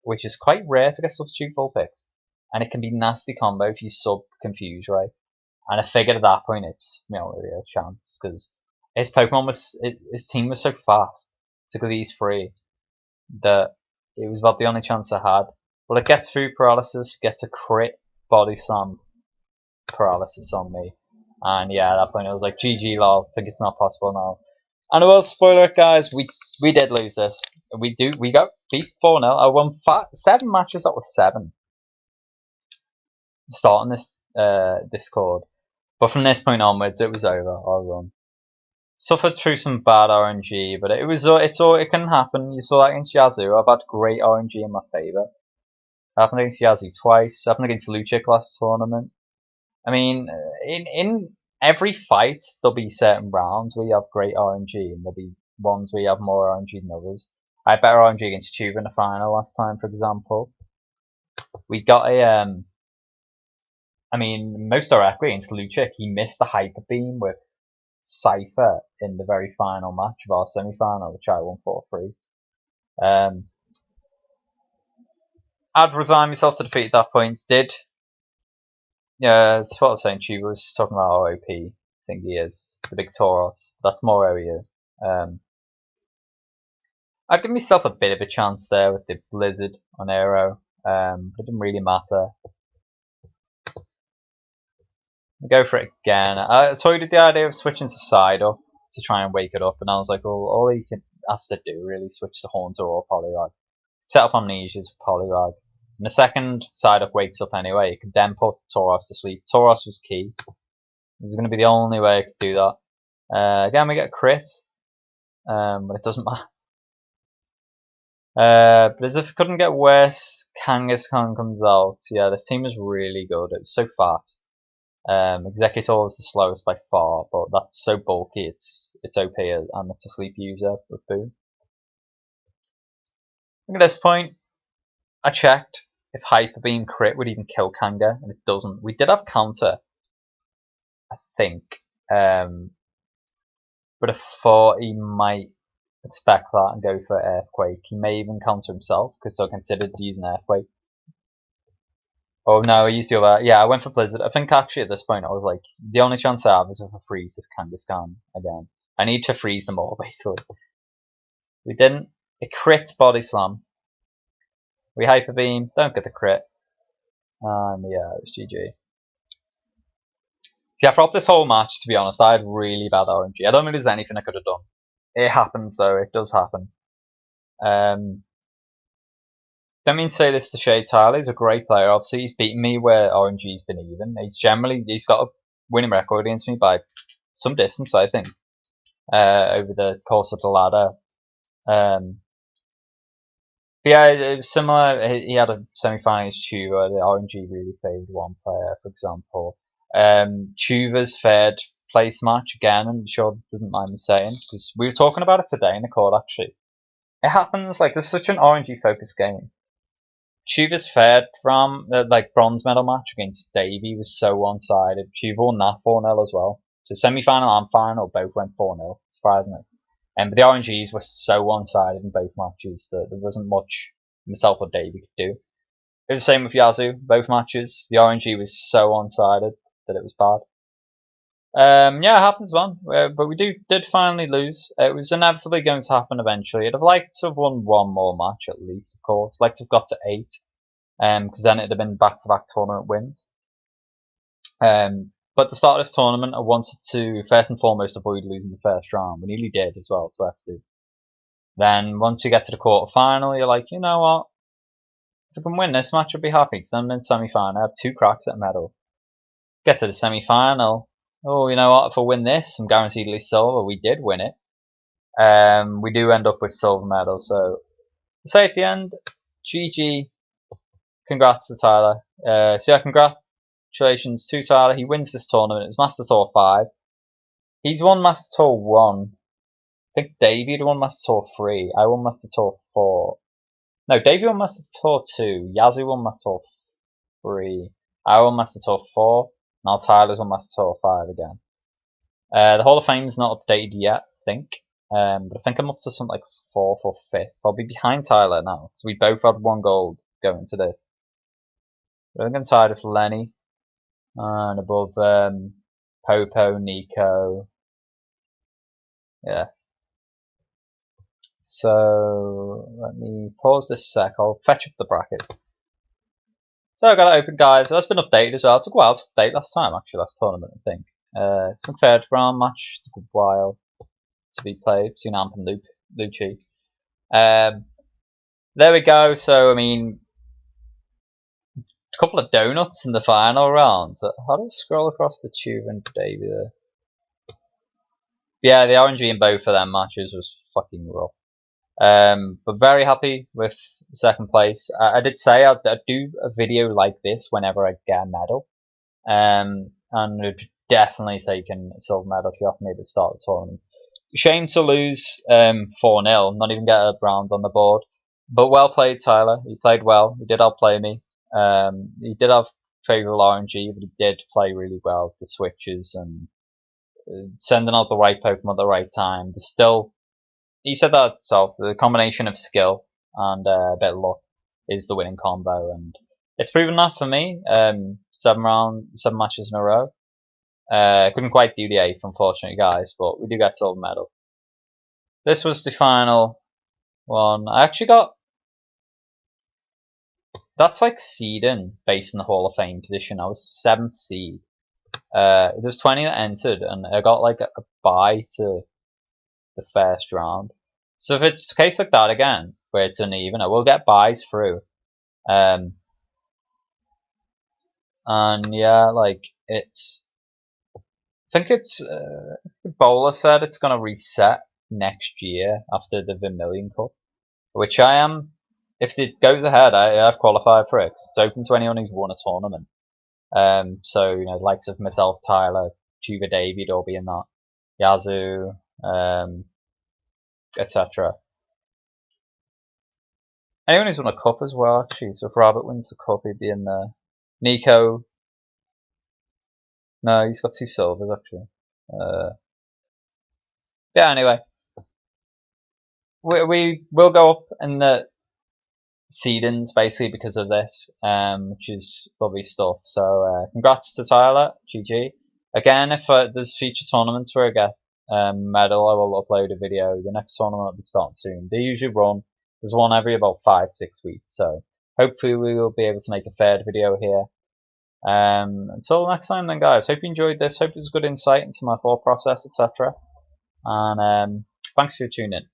which is quite rare to get Substitute Vulpix. And it can be nasty combo if you sub Confuse, right? And I figured at that point it's, you know, a real chance, because his Pokemon his team was so fast to get these three that it was about the only chance I had. Well, it gets through paralysis, gets a crit body slam paralysis on me, and yeah, at that point I was like, GG lol, think it's not possible now. And I will spoiler it, guys, we did lose this. We got beat 4-0. I won 7 matches. That was 7 starting this Discord, but from this point onwards it was over. Our run suffered through some bad RNG, but it can happen. You saw that against Yazoo. I've had great RNG in my favour. It happened against Yazoo twice. It happened against Luchik last tournament. I mean, in every fight there'll be certain rounds where you have great RNG, and there'll be ones where you have more RNG than others. I had better RNG against Tuba in the final last time, for example. We got a I mean, most directly against Luchik, he missed the Hyper Beam with Cypher in the very final match of our semi-final, which I won 4-3. I'd resigned myself to defeat at that point. Yeah, it's what I was saying. She was talking about how OP I think he is, the big Tauros. That's more OU. I'd give myself a bit of a chance there with the Blizzard on Aero, but it didn't really matter. I go for it again. I toyed the idea of switching to Psyduck to try and wake it up, and I was like, well, all he has to do really switch to Haunter or Poliwag. Set up Amnesias for Poliwag. And the second Psyduck wakes up anyway, you could then put Tauros to sleep. Tauros was key. It was going to be the only way I could do that. Again, we get a crit, but it doesn't matter. But as if it couldn't get worse, Kangaskhan comes out. Yeah, this team is really good. It was so fast. Executor was the slowest by far, but that's so bulky, it's OP, and it's a sleep user with Boom. Look at this point. I checked if Hyper Beam crit would even kill Kanga, and it doesn't. We did have counter, I think, but I thought he might expect that and go for Earthquake. He may even counter himself, because I considered using Earthquake. Oh no, I used the other. Yeah, I went for Blizzard. I think actually at this point I was like, the only chance I have is if I freeze this Kangaskhan again. I need to freeze them all, basically. We didn't. It crits Body Slam. We Hyper Beam, don't get the crit. And yeah, it was GG. See, throughout this whole match, to be honest, I had really bad RNG. I don't think there's anything I could have done. It happens though, it does happen. don't mean to say this to shade Tyler. He's a great player. Obviously, he's beaten me where RNG's been even. He's got a winning record against me by some distance, I think, over the course of the ladder. But yeah, it was similar. He had a semi-final against Chuva. The RNG really favoured one player, for example. Chuva's third place match again, and I'm sure didn't mind me saying, because we were talking about it today in the call actually. It happens, like, there's such an RNG focused game. Chuva's third from like bronze medal match against Davey was so one-sided. Chuva won that 4-0 as well. So semi-final and final both went 4-0, surprisingly. But the RNGs were so one-sided in both matches that there wasn't much myself or Davey could do. It was the same with Yazoo, both matches. The RNG was so one-sided that it was bad. Yeah, it happens, man. But we did finally lose. It was inevitably going to happen eventually. I'd have liked to have won one more match at least, of course. I'd like to have got to 8, because then it'd have been back-to-back tournament wins. But to start this tournament, I wanted to first and foremost avoid losing the first round. We nearly did as well, so let's do. Then once you get to the quarter-final, you're like, you know what? If I can win this match, I'll be happy, because I'm in semi-final. I have 2 cracks at a medal. Get to the semi-final. Oh, you know what? If I win this, I'm guaranteed at least silver. We did win it. We do end up with silver medal. So, to say at the end, GG. Congrats to Tyler. So yeah, congratulations to Tyler. He wins this tournament. It's Master Tour 5. He's won Master Tour 1. I think Davey won Master Tour 3. I won Master Tour 4. No, Davey won Master Tour 2. Yazoo won Master Tour 3. I won Master Tour 4. Now Tyler's on Master Tour 5 again. The Hall of Fame's not updated yet, I think. But I think I'm up to something like 4th or 5th. I'll be behind Tyler now. So we both had 1 gold going into this. But I'm going to tie with Lenny. And above Popo, Nico. Yeah. So let me pause this sec. I'll fetch up the bracket. So I got it open, guys. That's been updated as well. It took a while to update last time, actually, last tournament, I think. It's a third round match. It took a while to be played between Amp and Lucci. There we go. So, I mean, a couple of donuts in the final round. How do I scroll across the tube and Davey there? Yeah, the RNG in both of them matches was fucking rough. But very happy with second place. I did say I'd do a video like this whenever I get a medal. And I'd definitely taken a silver medal if you offered me at the start of the tournament. Shame to lose 4-0, not even get a round on the board. But well played, Tyler. He played well. He did outplay me. He did have favourable RNG, but he did play really well. The switches and sending out the right Pokemon at the right time. There's still, he said that himself, the combination of skill and a bit of luck is the winning combo, and it's proven that for me. 7 matches in a row. Couldn't quite do the 8th, unfortunately, guys, but we do get silver medal. This was the final one. I actually got, that's like seeding based in the Hall of Fame position. I was 7th seed. There was 20 that entered, and I got like a bye to the first round. So if it's a case like that again, where it's uneven, I will get buys through. And yeah, like it's, I think it's, Bowler said it's gonna reset next year after the Vermilion Cup, which I am. If it goes ahead, I have qualified for it. 'Cause it's open to anyone who's won a tournament. So you know, the likes of myself, Tyler, Chuva, David, all be in that. Yazoo, etc. Anyone who's won a cup as well, actually. So if Robert wins the cup, he'd be in there. Nico. No, he's got 2 silvers actually. Yeah. Anyway, we will go up in the seedings basically because of this, which is lovely stuff. So congrats to Tyler, GG. Again, if there's future tournaments where I get medal, I will upload a video. The next tournament will be starting soon. They usually run, there's one every about 5-6 weeks, so hopefully we will be able to make a third video here. Until next time then, guys, hope you enjoyed this, hope it was a good insight into my thought process, etc. And thanks for tuning in.